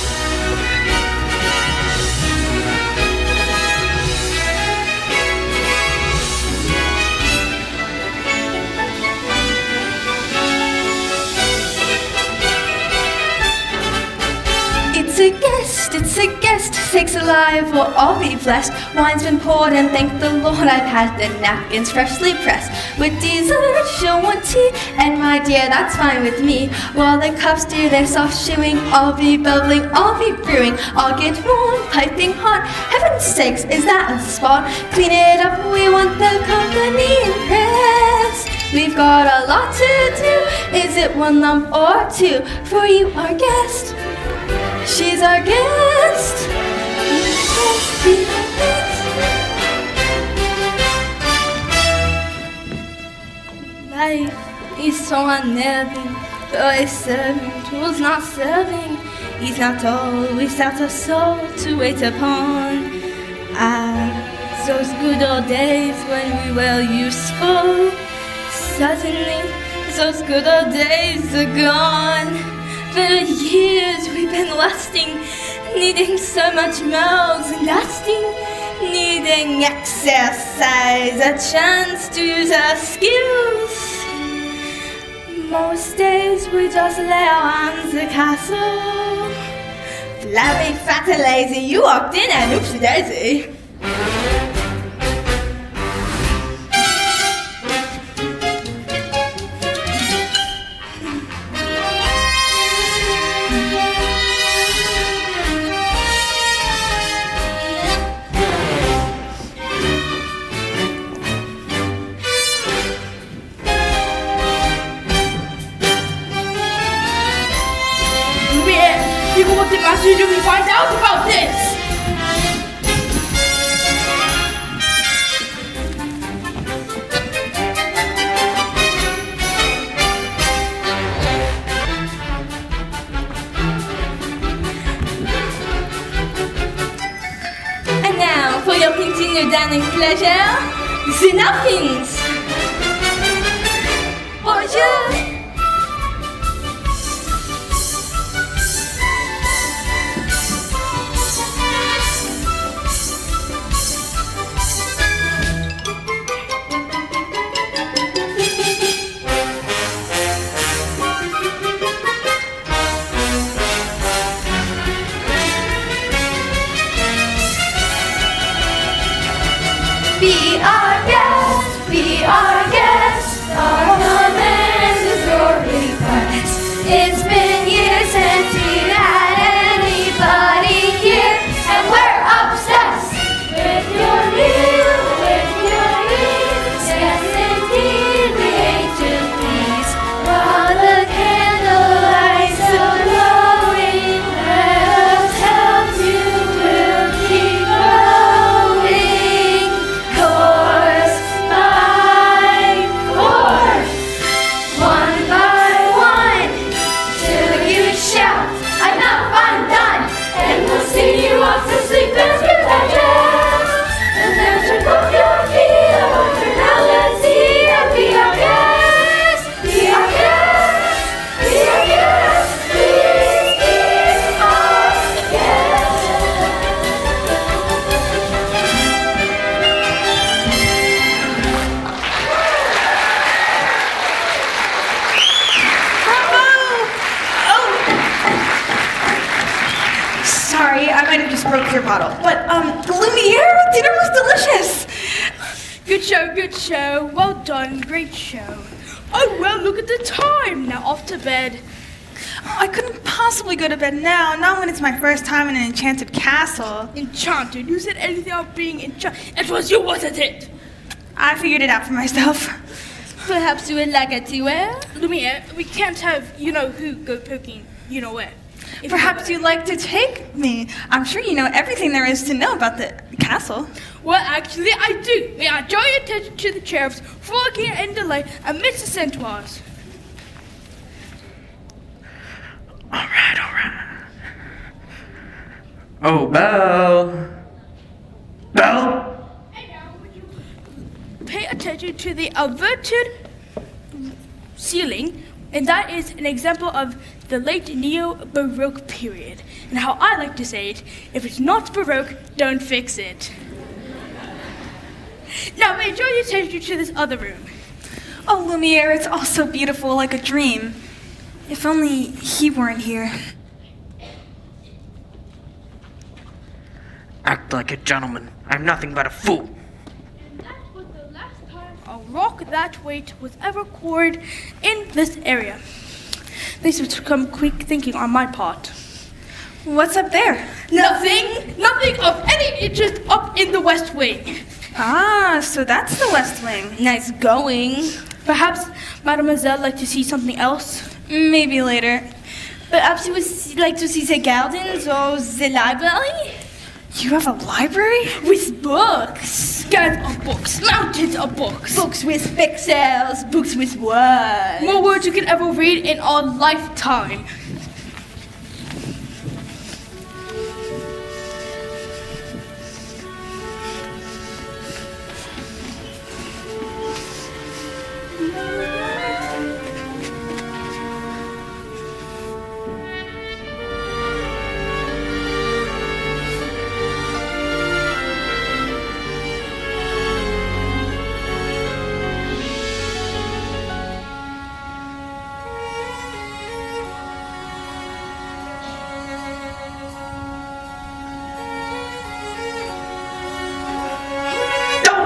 It's a guest, sakes alive, we'll all be blessed. Wine's been poured and thank the Lord I've had the napkins freshly pressed. With dessert, she'll want tea, and my dear, that's fine with me. While the cups do their soft shooing, I'll be bubbling, I'll be brewing. I'll get warm, piping hot, heaven's sakes, is that a spot? Clean it up, we want the company impressed. We've got a lot to do, is it one lump or two? For you, our guest. She's our guest. Life is so unnerving. Though a servant who's not serving, he's not old without a soul to wait upon. Ah, those good old days when we were useful. Suddenly, those good old days are gone. For years we've been lusting, needing so much more than dusting, needing exercise, a chance to use our skills. Most days we just lay around the castle, flabby, fat and lazy. You walked in and oopsie daisy. What the master do we find out about this? And now, for your continued dining pleasure, the napkins. Bonjour. Be our guest, be broke your bottle. But, Lumiere, dinner was delicious. Good show, good show. Well done, great show. Oh, well, look at the time. Now off to bed. I couldn't possibly go to bed now, not when it's my first time in an enchanted castle. Enchanted? Who said anything about being enchanted? It was you, wasn't it? I figured it out for myself. Perhaps you would like a tea where? Lumiere, we can't have you-know-who go poking you-know-where. Perhaps you'd like to take me. I'm sure you know everything there is to know about the castle. Well, actually, I do. May I draw your attention to the cherubs, frolicking in delight amidst the centaurs. All right. Oh, Belle. Belle? Pay attention to the averted ceiling, and that is an example of the late Neo-Baroque period. And how I like to say it, if it's not Baroque, don't fix it. Now, may I draw your attention to this other room? Oh, Lumiere, it's all so beautiful, like a dream. If only he weren't here. Act like a gentleman. I'm nothing but a fool. And that was the last time a rock that weight was ever quarried in this area. This was some quick thinking on my part. What's up there? Nothing of any interest up in the West Wing. Ah, so that's the West Wing. Nice going. Perhaps Mademoiselle like to see something else? Maybe later. Perhaps you would like to see the gardens or the library? You have a library? With books. Scans of books, mountains of books. Books with pixels, books with words. More words you can ever read in our lifetime.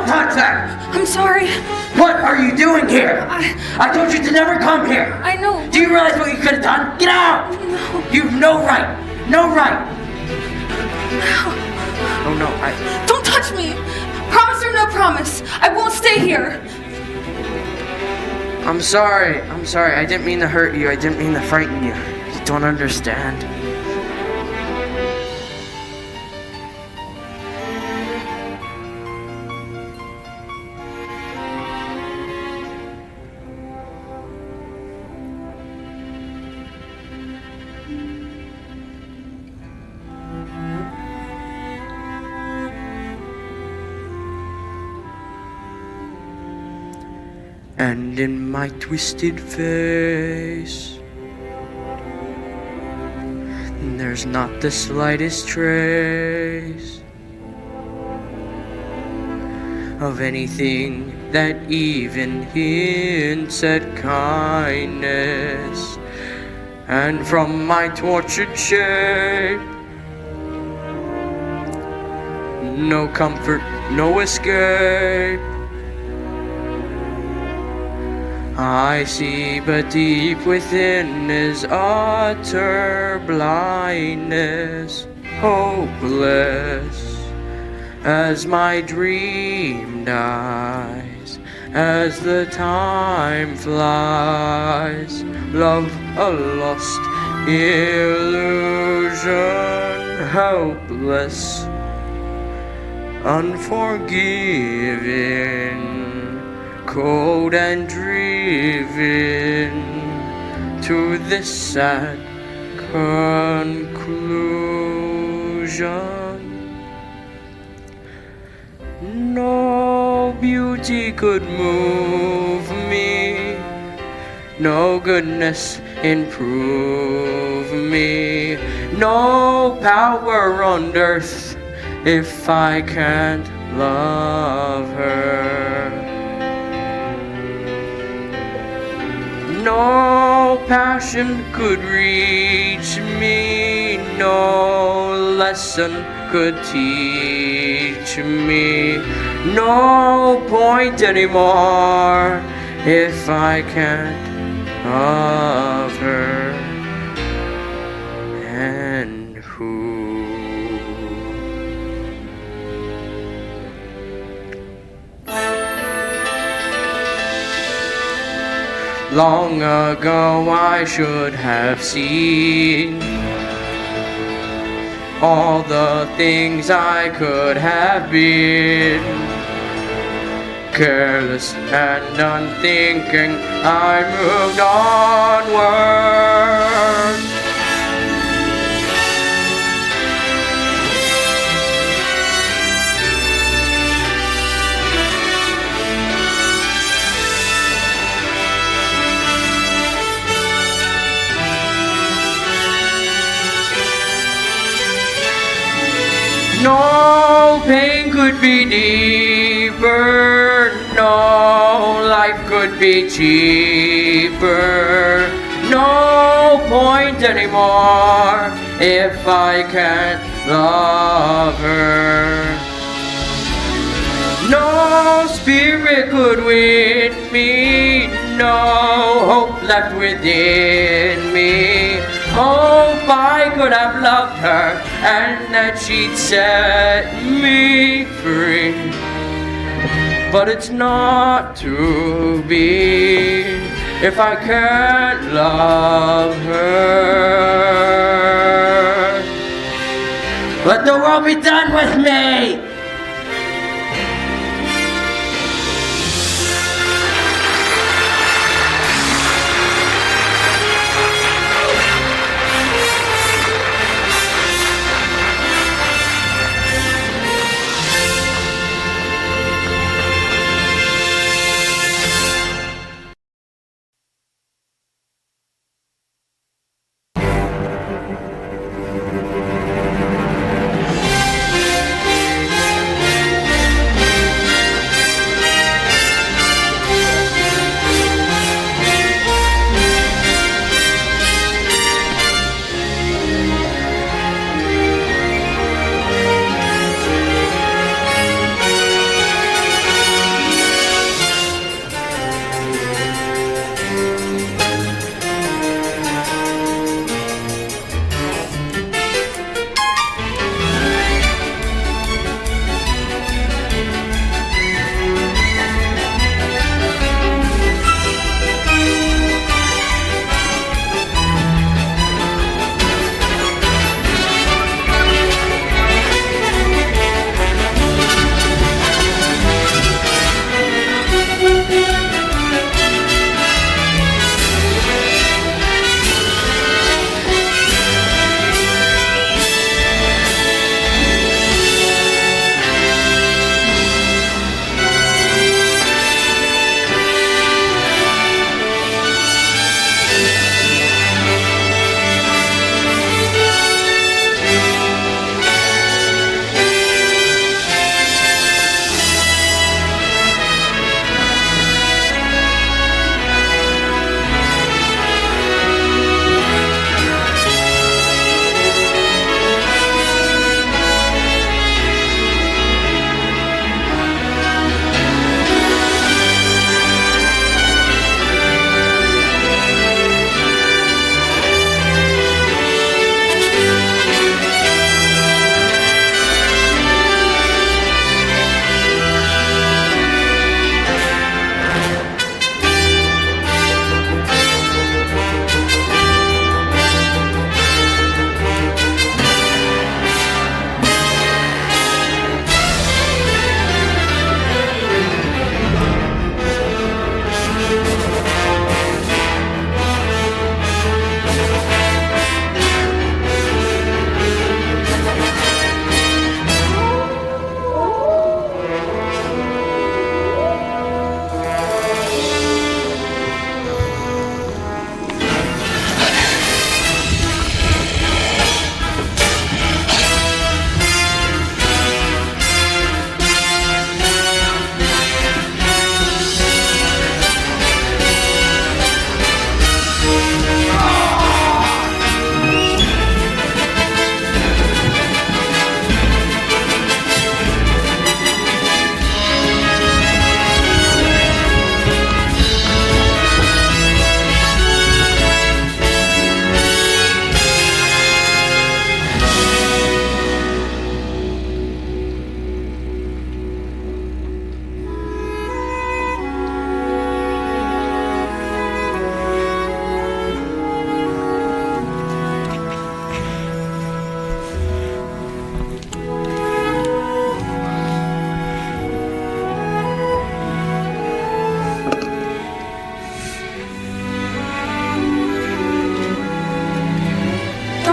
Touch that! I'm sorry. What are you doing here? I told you to never come here. I know. Do you realize what you could have done? Get out! No. You've no right. No right. Oh no, Don't touch me! Promise or no promise, I won't stay here. I'm sorry. I didn't mean to hurt you. I didn't mean to frighten you. You don't understand. And in my twisted face, there's not the slightest trace of anything that even hints at kindness. And from my tortured shape, no comfort, no escape. I see, but deep within is utter blindness, hopeless as my dream dies, as the time flies. Love a lost illusion, helpless, unforgiving, cold and driven to this sad conclusion. No beauty could move me, no goodness improve me, no power on earth if I can't love her. No passion could reach me, no lesson could teach me. No point anymore if I can't love her. And who? Long ago I should have seen all the things I could have been. Careless and unthinking, I moved onward. No pain could be deeper, no life could be cheaper. No point anymore if I can't love her. No spirit could win me, no hope left within me. Hope I could have loved her and that she'd set me free. But it's not to be if I can't love her. Let the world be done with me!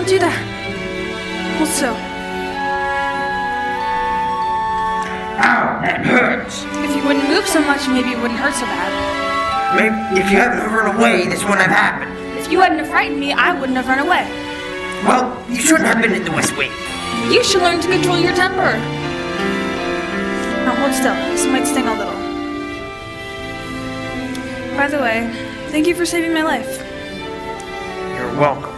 do that. Hold still. Ow, that hurts. If you wouldn't move so much, maybe it wouldn't hurt so bad. Maybe if you hadn't run away, this wouldn't have happened. If you hadn't have frightened me, I wouldn't have run away. Well, you shouldn't have been in the West Wing. You should learn to control your temper. Now hold still. This might sting a little. By the way, thank you for saving my life. You're welcome.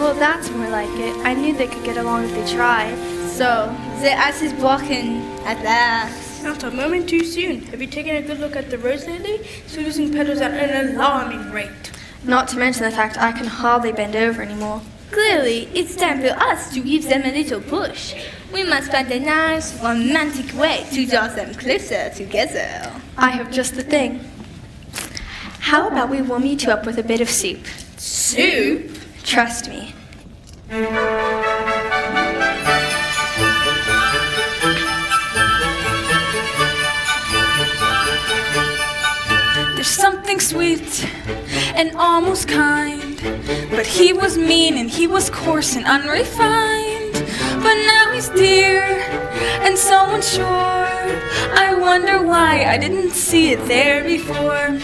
Well, that's more like it. I knew they could get along if they tried. So, the ice is broken at last. Not a moment too soon. Have you taken a good look at the rose lately? It's losing petals at an alarming rate. Not to mention the fact I can hardly bend over anymore. Clearly, it's time for us to give them a little push. We must find a nice, romantic way to draw them closer together. I have just the thing. How about we warm you two up with a bit of soup? Soup? Trust me. There's something sweet and almost kind, but he was mean and he was coarse and unrefined. But now he's dear and so unsure. I wonder why I didn't see it there before.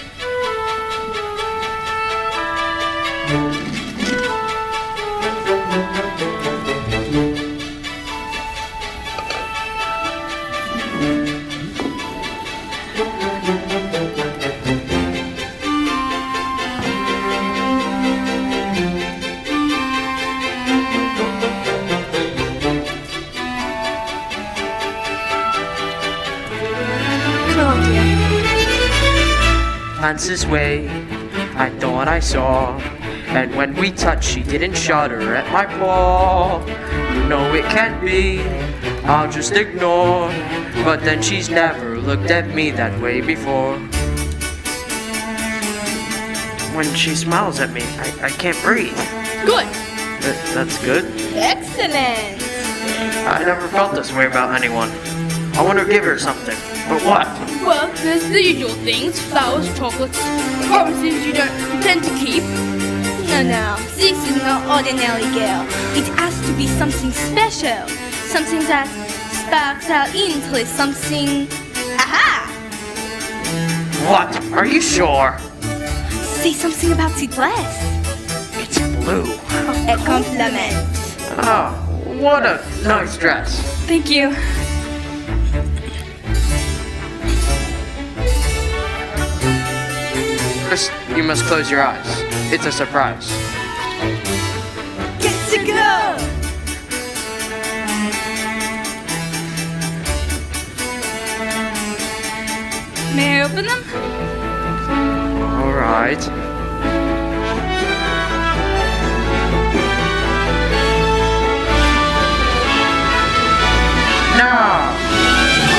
This way, I thought I saw, and when we touched, she didn't shudder at my paw. No, it can't be, I'll just ignore, but then she's never looked at me that way before. When she smiles at me, I can't breathe. Good. That's good. Excellent. I never felt this way about anyone. I want to give her something, but what? Well, there's the usual things. Flowers, chocolates, promises you don't intend to keep. No, this is no ordinary girl. It has to be something special. Something that sparks our interest. Something... Aha! What? Are you sure? Say something about the dress. It's blue. A compliment. Oh, what a nice dress. Thank you. First, you must close your eyes. It's a surprise. Get to go! May I open them? All right. No!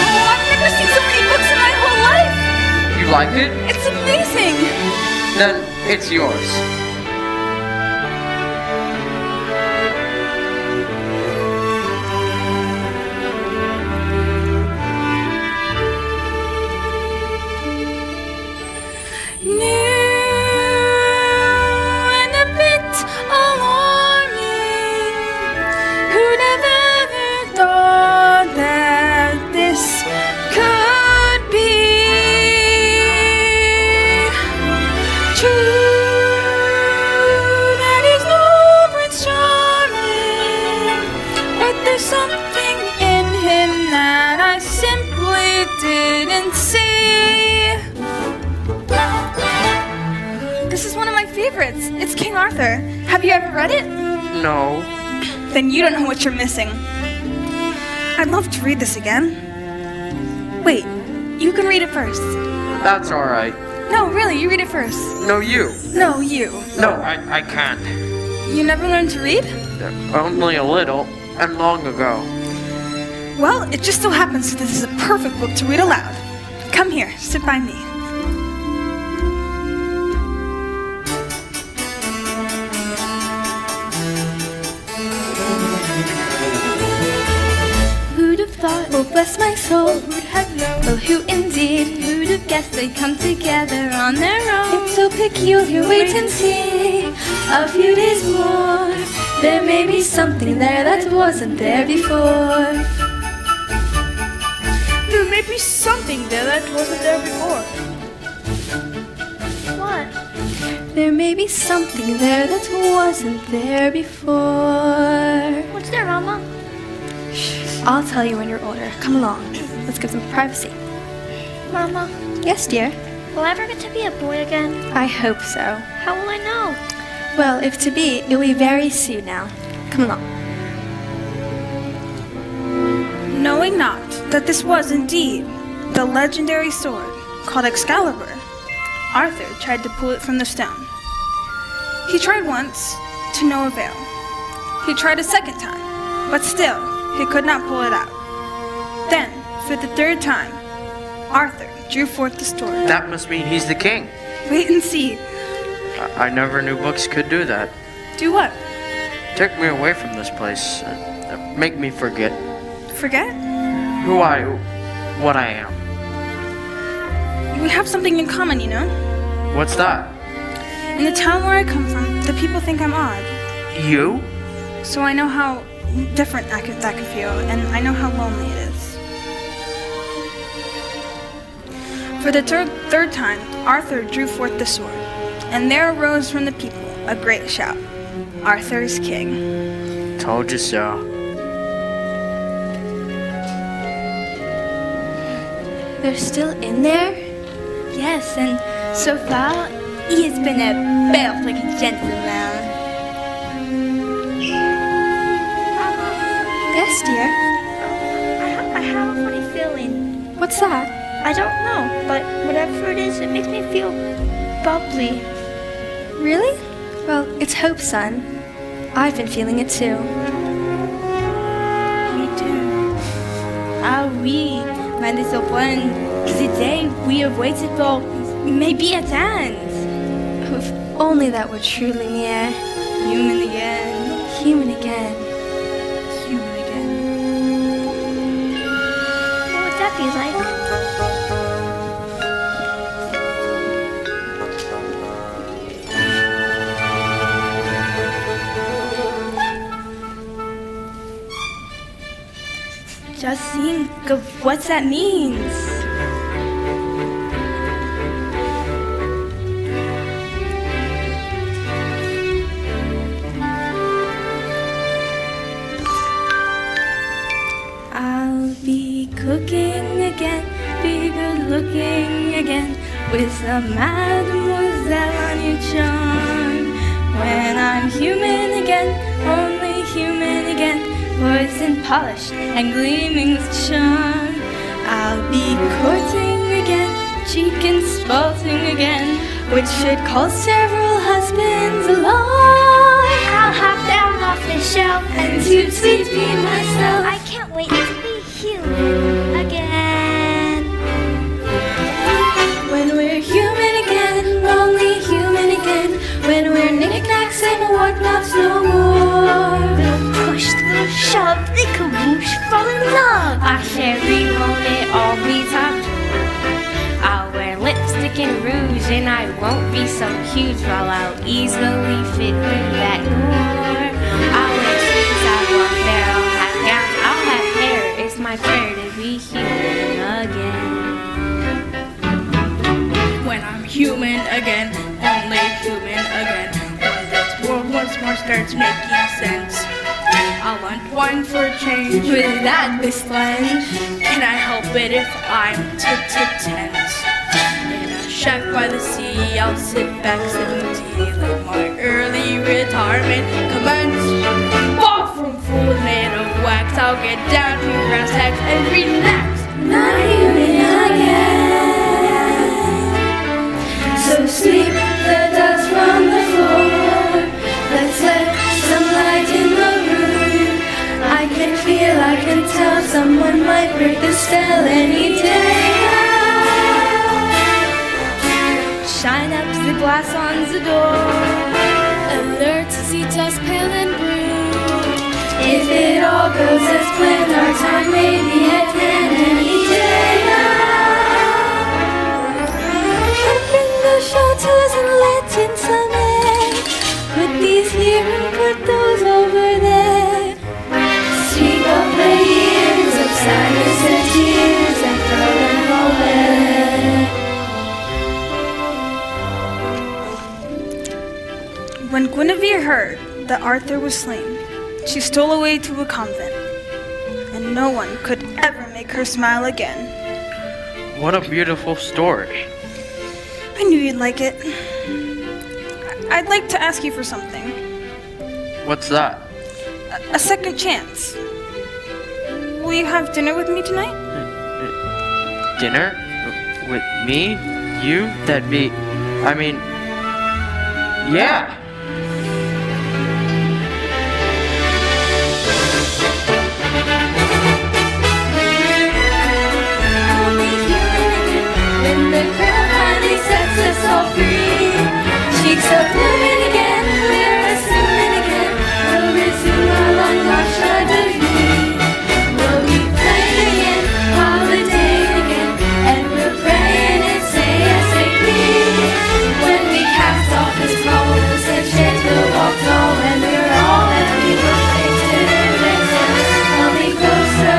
Oh, I've never seen so many books in my whole life! You like it? It's amazing! Then it's yours. New and a bit alarming. Who'd have ever thought that this could be true? That he's no Prince Charming, but there's something in him that I simply didn't see. This is one of my favorites. It's King Arthur. Have you ever read it? No. Then you don't know what you're missing. I'd love to read this again. Wait, you can read it first. That's all right. No, really, you read it first. No, you. No, you. No, I can't. You never learned to read? Only a little, and long ago. Well, it just so happens that this is a perfect book to read aloud. Come here, sit by me. Who'd have thought, oh bless my soul, who'd have known, oh who indeed, who'd have guessed they'd come together on their own. It's so peculiar, wait and see, a few days more, There may be something there that wasn't there before. There may be something there that wasn't there before. What? There may be something there that wasn't there before. What's there, Mama? I'll tell you when you're older. Come along. Let's give some privacy. Mama, Yes, dear. will I ever get to be a boy again? I hope so. How will I know? Well, if to be, it'll be very soon now. Come along. Knowing not that this was indeed the legendary sword called Excalibur, Arthur tried to pull it from the stone. He tried once, to no avail. He tried a second time, but still, he could not pull it out. Then, for the third time, Arthur drew forth the sword. That must mean he's the king. Wait and see. I never knew books could do that. Do what? Take me away from this place. Make me forget Forget? what I am. We have something in common, you know? What's that? In the town where I come from, the people think I'm odd. You? So I know how different that could feel, and I know how lonely it is. For the third time, Arthur drew forth the sword, and there arose from the people a great shout. Arthur is king. Told you so. They're still in there? Yes, and so far, he has been a perfect gentleman. Yes, dear. I have a funny feeling. What's that? I don't know, but whatever it is, it makes me feel bubbly. Really? Well, it's hope, son. I've been feeling it too. Me too. Ah oui, my little friend. The day we have waited for may be at hand. If only that were truly near. Human again. Human again. Human again. What would that be like? Just think of what that means. I'll be cooking again, be good looking again, with a mademoiselle on your charm. When I'm human again, only human again, poison polished and gleaming with charm. I'll be courting again, cheek and sporting again, which should call several husbands along. I'll hop down off the shelf And to sweet be myself. I can't wait to be human again. When we're human again, only human again, when we're knickknacks and whatnots no more. We'll push, we'll shove, the caboose, fall in love. I sherry won't it all be time. I'll wear lipstick and rouge and I won't be so huge, while I'll easily fit through that door. I'll wear shoes, I won't wear, I'll have gowns, I'll have hair. It's my prayer to be human again. When I'm human again, only human again, when this world once more starts making sense, I'll unwind for a change With that misland, Can I help it if I'm tense? In a shack by the sea, I'll sit back sipping tea, let my early retirement commence. Far from food made of wax, I'll get down to brass tacks and relax. not human again. So sweep the dust from the floor. Let's let some light in the room. I can feel, I can tell, someone might break the spell any day. Shine up the glass on the door. When Guinevere heard that Arthur was slain, she stole away to a convent, and no one could ever make her smile again. What a beautiful story. I knew you'd like it. I'd like to ask you for something. What's that? A second chance. Will you have dinner with me tonight? Dinner? With me? You? That'd be... I mean... Yeah! When the girl finally sets us all free, cheeks are blooming again, we're assuming again, we'll resume our long march de vie. We'll be playing again, holidaying again, and we're praying and say ASAP. When we cast off this pose and shed the walk tall, and we're all that we were fixing, we'll be closer,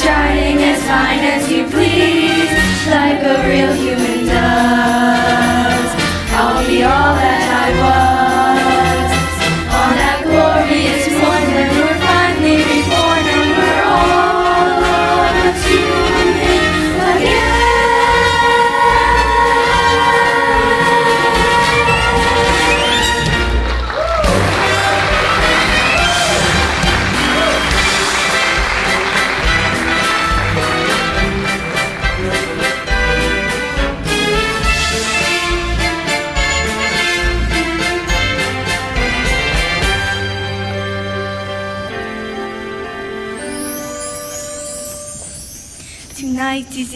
shining as fine as you please, like a real human does. I'll be all that I was on that glorious morn when we're finally reborn and we're all human again. Tonight is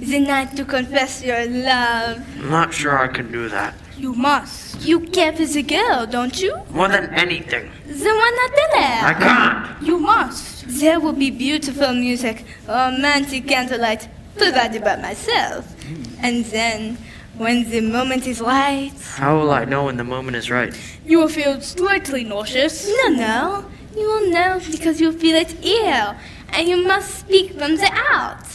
the night to confess your love. I'm not sure I can do that. You must. You care for the girl, don't you? More than anything. The one at the left. I can't. You must. There will be beautiful music, romantic candlelight, provided by myself. And then, when the moment is right... How will I know when the moment is right? You will feel slightly nauseous. No. You will know because you feel it here. And you must speak from the out.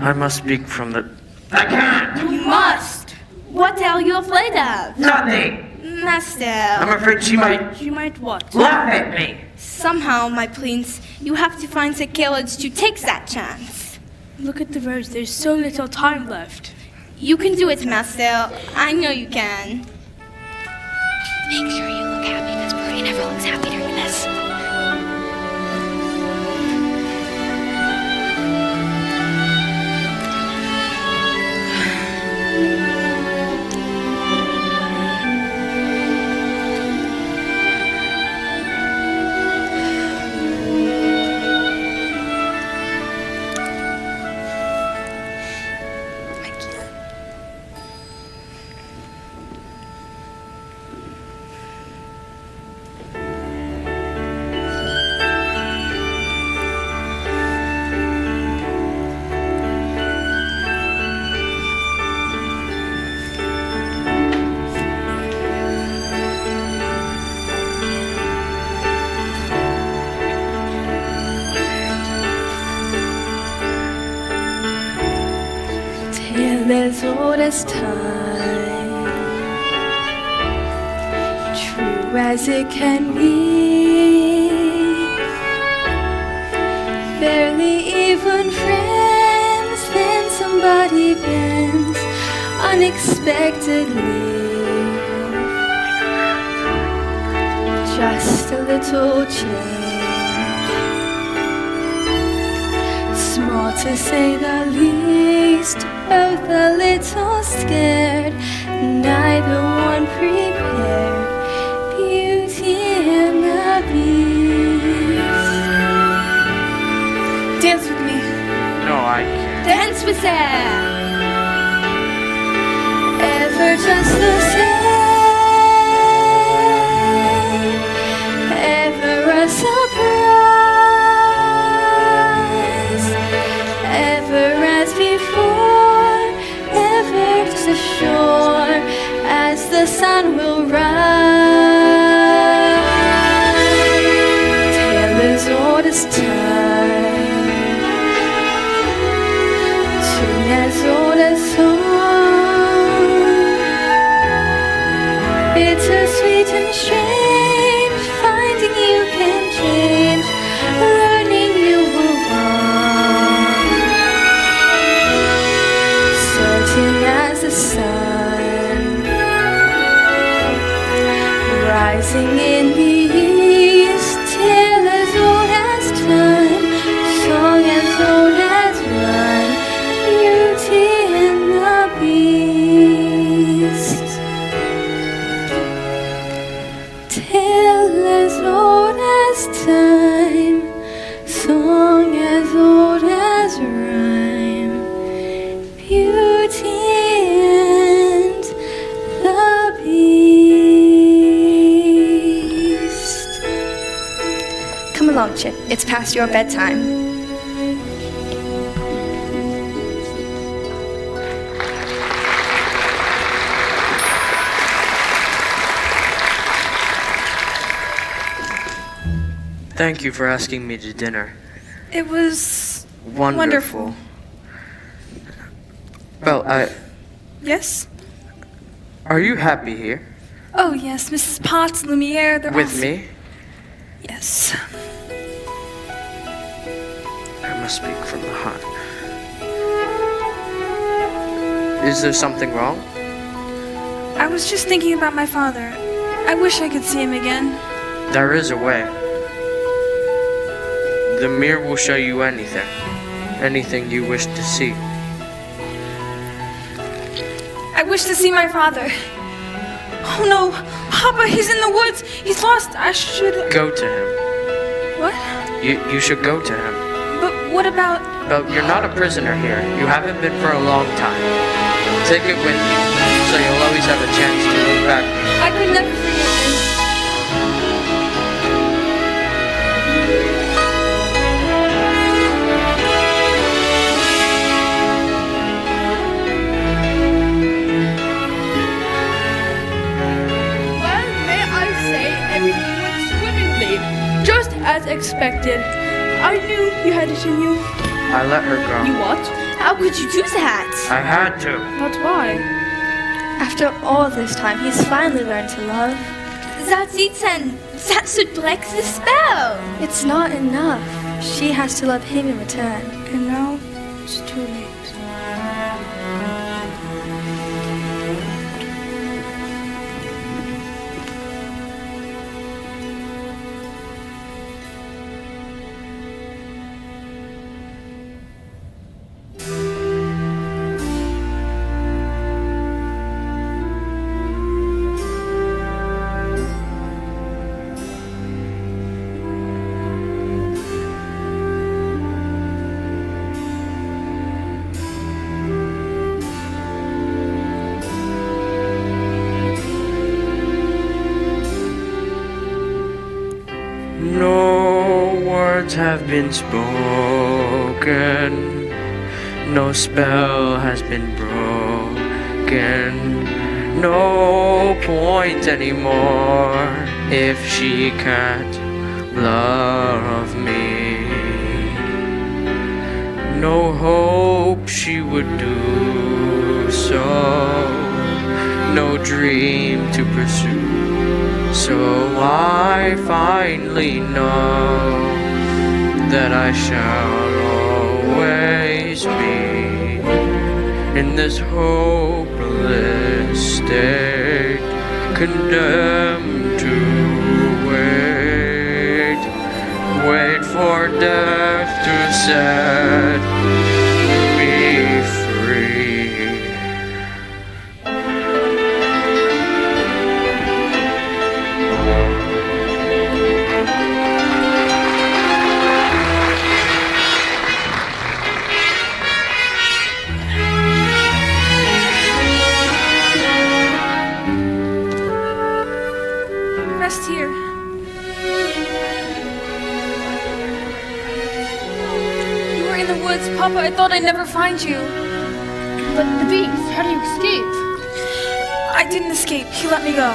I must speak from the... I can't! You must. What are you afraid of? Nothing! Master. I'm afraid she might... She might what? laugh at me! Somehow, my prince, you have to find the courage to take that chance. Look at the roads. There's so little time left. You can do it, Master. I know you can. Make sure you look happy because Marie never looks happy during this. As old as time, true as it can be. Barely even friends, then somebody bends unexpectedly. Just a little change, small to say the least. Both a little scared, neither one prepared. Beauty and the Beast. Dance with me. No, I can't. Dance with her. Ever just the same. Ever a surprise. man will ride. Tale as old as time, tune as old as song. It's so sweet and strange, finding you can change, learning you were wrong. Certain as the sun, rising in the east, tale as old as time, song as old as rhyme, beauty and the beast. Tale as old as time, song as old as rhyme, beauty and the beast. Come along, Chip. It's past your bedtime. Thank you for asking me to dinner. It was Wonderful. Well, Yes? are you happy here? Oh, yes, Mrs. Potts, Lumiere, they're With all... me? Yes. I must speak from the heart. Is there something wrong? I was just thinking about my father. I wish I could see him again. There is a way. The mirror will show you anything. Anything you wish to see. I wish to see my father. Oh no, Papa, he's in the woods. He's lost. I should... Go to him. What? You should go to him. But what about... But you're not a prisoner here. You haven't been for a long time. Take it with you, so you'll always have a chance to look back. I could never forget this. Well, may I say everything went swimmingly, just as expected. I knew you had it in you. I let her go. You what? How could you do that? I had to. But why? After all this time, he's finally learned to love. That's it, and that should break the spell. It's not enough. She has to love him in return. And now it's too late. No words have been spoken. No spell has been broken. No point anymore if she can't love me. No hope she would do so. No dream to pursue. So I finally know that I shall always be in this hopeless state, condemned to wait for death to set me free. Rest here. You were in the woods, Papa. I thought I'd never find you. But the beast, how do you escape? I didn't escape. He let me go.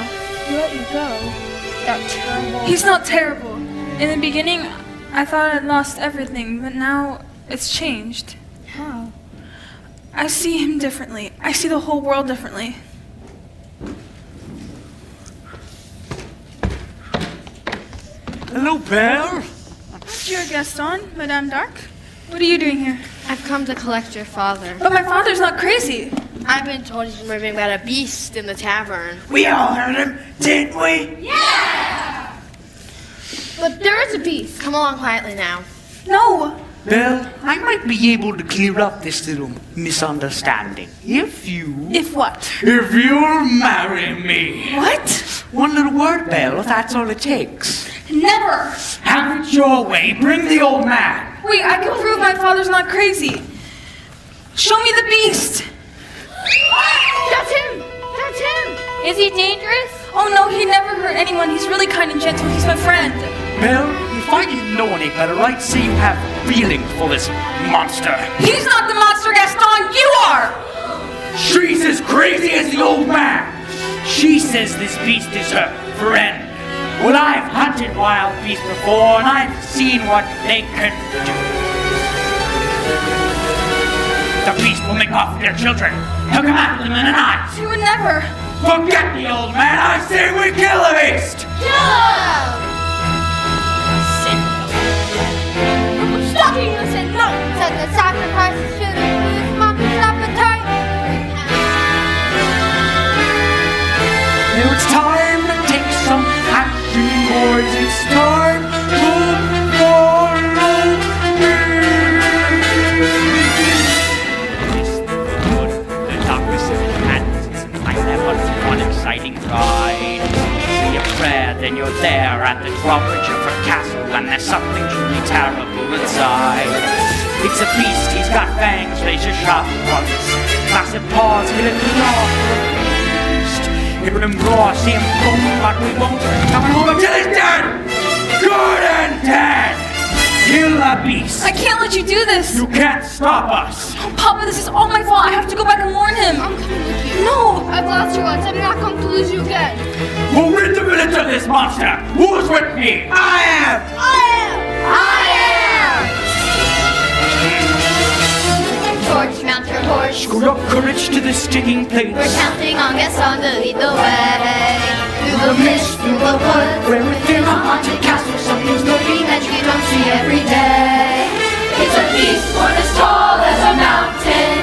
He let you go. That terrible. He's not terrible. In the beginning, I thought I'd lost everything, but now it's changed. How? I see him differently. I see the whole world differently. Hello, Belle. Monsieur Gaston, Madame Dark. What are you doing here? I've come to collect your father. But my father's not crazy. I've been told he's moving about a beast in the tavern. We all heard him, didn't we? But there is a beast. Come along quietly now. No. Belle, I might be able to clear up this little misunderstanding. If what? you'll marry me. What? One little word, Belle, that's all it takes. Never. Have it your way. Bring the old man. Wait, I can prove my father's not crazy. Show me the beast. That's him! That's him! Is he dangerous? Oh no, he never hurt anyone. He's really kind and gentle. He's my friend. Belle, if I didn't know any better, I'd say you have feeling for this monster. He's not the monster, Gaston. You are. She's as crazy as the old man. She says this beast is her friend. Well, I've hunted wild beasts before, and I've seen what they can do. The beast will make off with their children. He'll come after them in a night. You would never. Forget the old man. I say we kill the beast. Stop! You said no! Said the sacrifices should have lose mommy's appetite. Now it's time to take some action, boys. It's time to follow me. The doctor said it hadn't like that, but it's one exciting ride. Say a prayer, then you're there at the drawbridge of a castle, and there's something truly terrible inside. It's a beast, he's got fangs, razor sharp ones, massive paws, he'll claw for a feast. Hear him roar, see him boom, but we won't come home until he's dead! Good and dead! Kill the beast! I can't let you do this. You can't stop us! Oh, Papa, this is all my fault. I have to go back and warn him. I'm coming with you. No. I've lost you once. I'm not going to lose you again. We'll rid the village of this monster! Who's with me? I am! George, mount your horse. Screw your courage to this sticking place. We're counting on Gaston to lead the way. Through the mist, through the wood, Where within a haunted castle, something's lurking that you don't see every day. It's a beast born as tall as a mountain.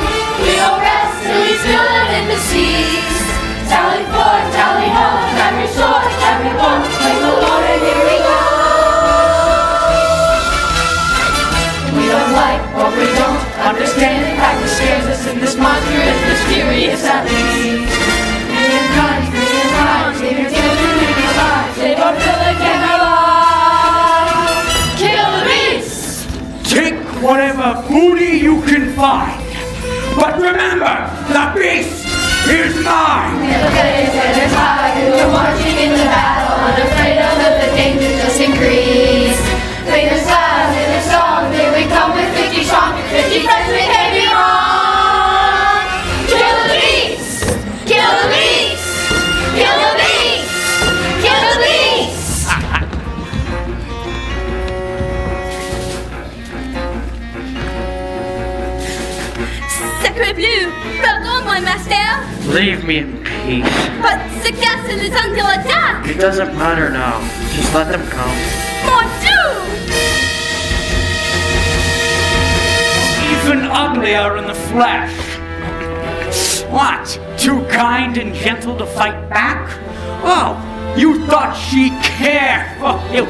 We don't rest till he's filled in the seas. Tally forth, tally ho, grab your sword, everyone, praise the Lord, and here we go. We don't like what we don't understand. In fact, what scares us in this monster is mysterious at least. Mankind, save your children, leave your lives, save our village and our lives. Kill the beast! Take whatever booty you can find. But remember, the beast is mine! Look at his head is high, we're marching in the battle, unafraid of it, the dangers just increase. Play the sound in the song, here we come with 50 strong, 50 friends, we can't be wrong. Kill the beast! Kill the beast! Kill the beast! Kill the beast! Sacre bleu! Pardon, my master, Leave me in peace. but the castle is under attack! It doesn't matter now. Just let them come. Mon Dieu! Even uglier in the flesh. What? Too kind and gentle to fight back? Oh, you thought she cared for you.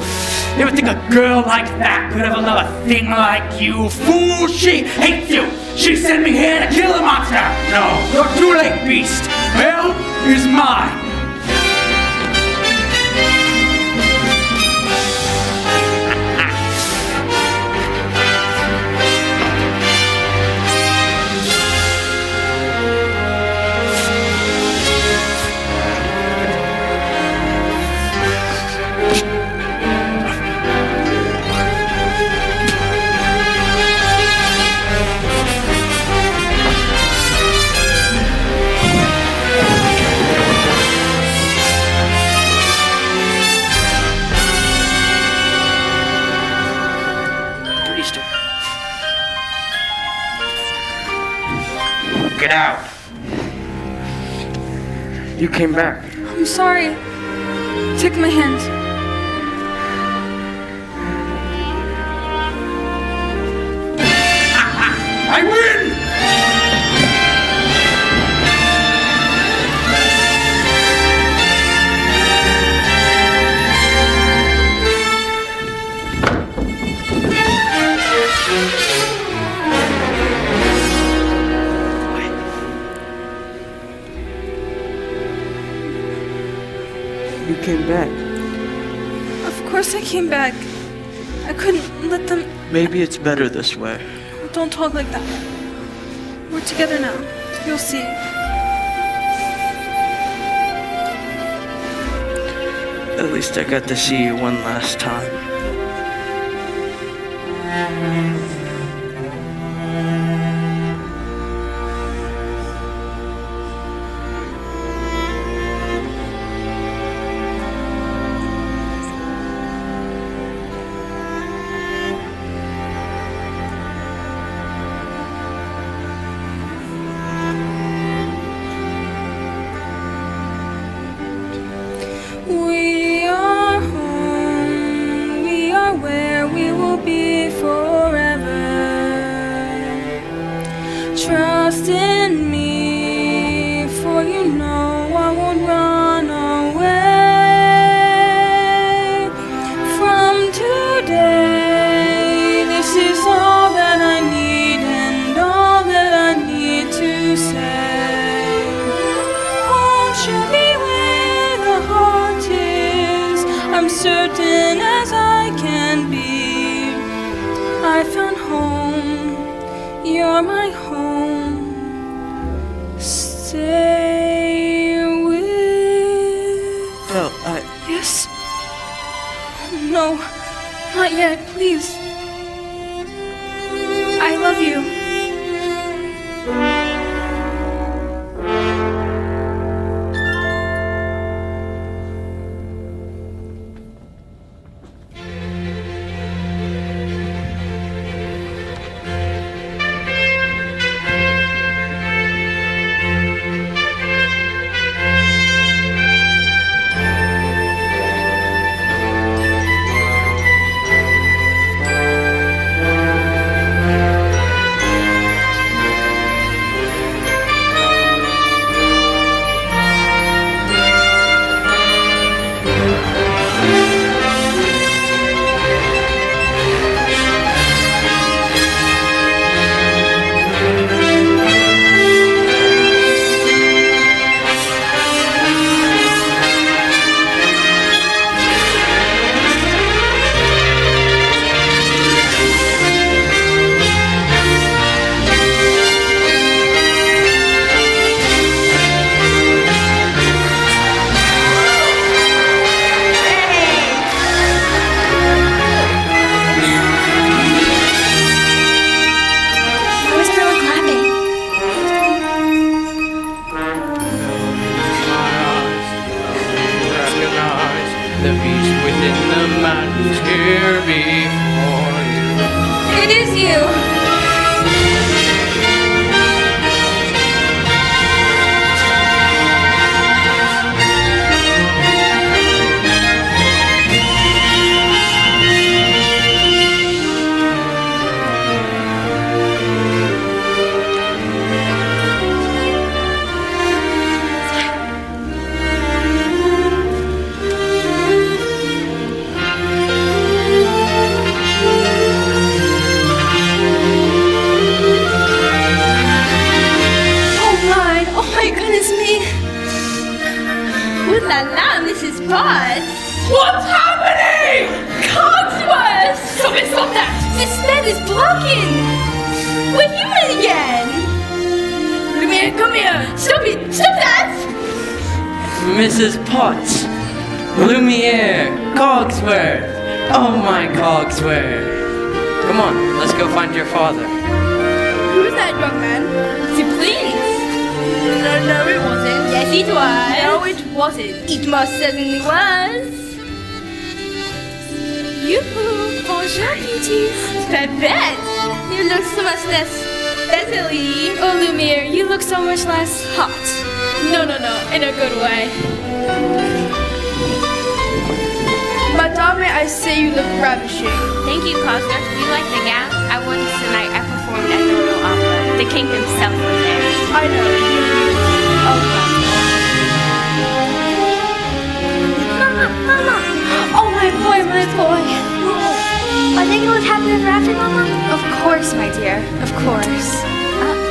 You ever think a girl like that could ever love a thing like you? Fool, she hates you. She sent me here to kill the monster. No, you're too late, beast. Belle is mine. Please do. Get out. You came back. I'm sorry. Take my hand. I win! You came back. Of course I came back. I couldn't let them... Maybe it's better this way. Don't talk like that. We're together now. You'll see. At least I got to see you one last time. We are home, we are where we will be forever. Trust in me, for you know I won't run away from today. This is all that I need and all that I need to say. Won't you be where the heart is? I'm certain as I can be. I found home, you're my home. Stay with. Well, Yes? No, not yet, please. I love you. The beast within the mountains here before you. It is you. Ooh la la, Mrs. Potts! What's happening? Cogsworth! Stop that! This bed is broken! We're human again! Lumiere, come here! Stop it! Stop that! Mrs. Potts, Lumiere, Cogsworth. Oh my Cogsworth. Come on, let's go find your father. Who's that young man? See, please! No, it wasn't. Yes, it was. No, it wasn't. It most certainly was. Yoo-hoo! Bonjour, beauties! Babette, you look so much less Betty. Oh, Lumiere, you look so much less hot. No, in a good way. Madame, I say you look ravishing. Thank you, Cosgrove. Do you like the gown? I won this the night I performed at the Royal Opera. The king himself was there. I know. Mama! Oh, my boy, my boy. Are they going to happen ever after, Mama? Of course, my dear. Of course.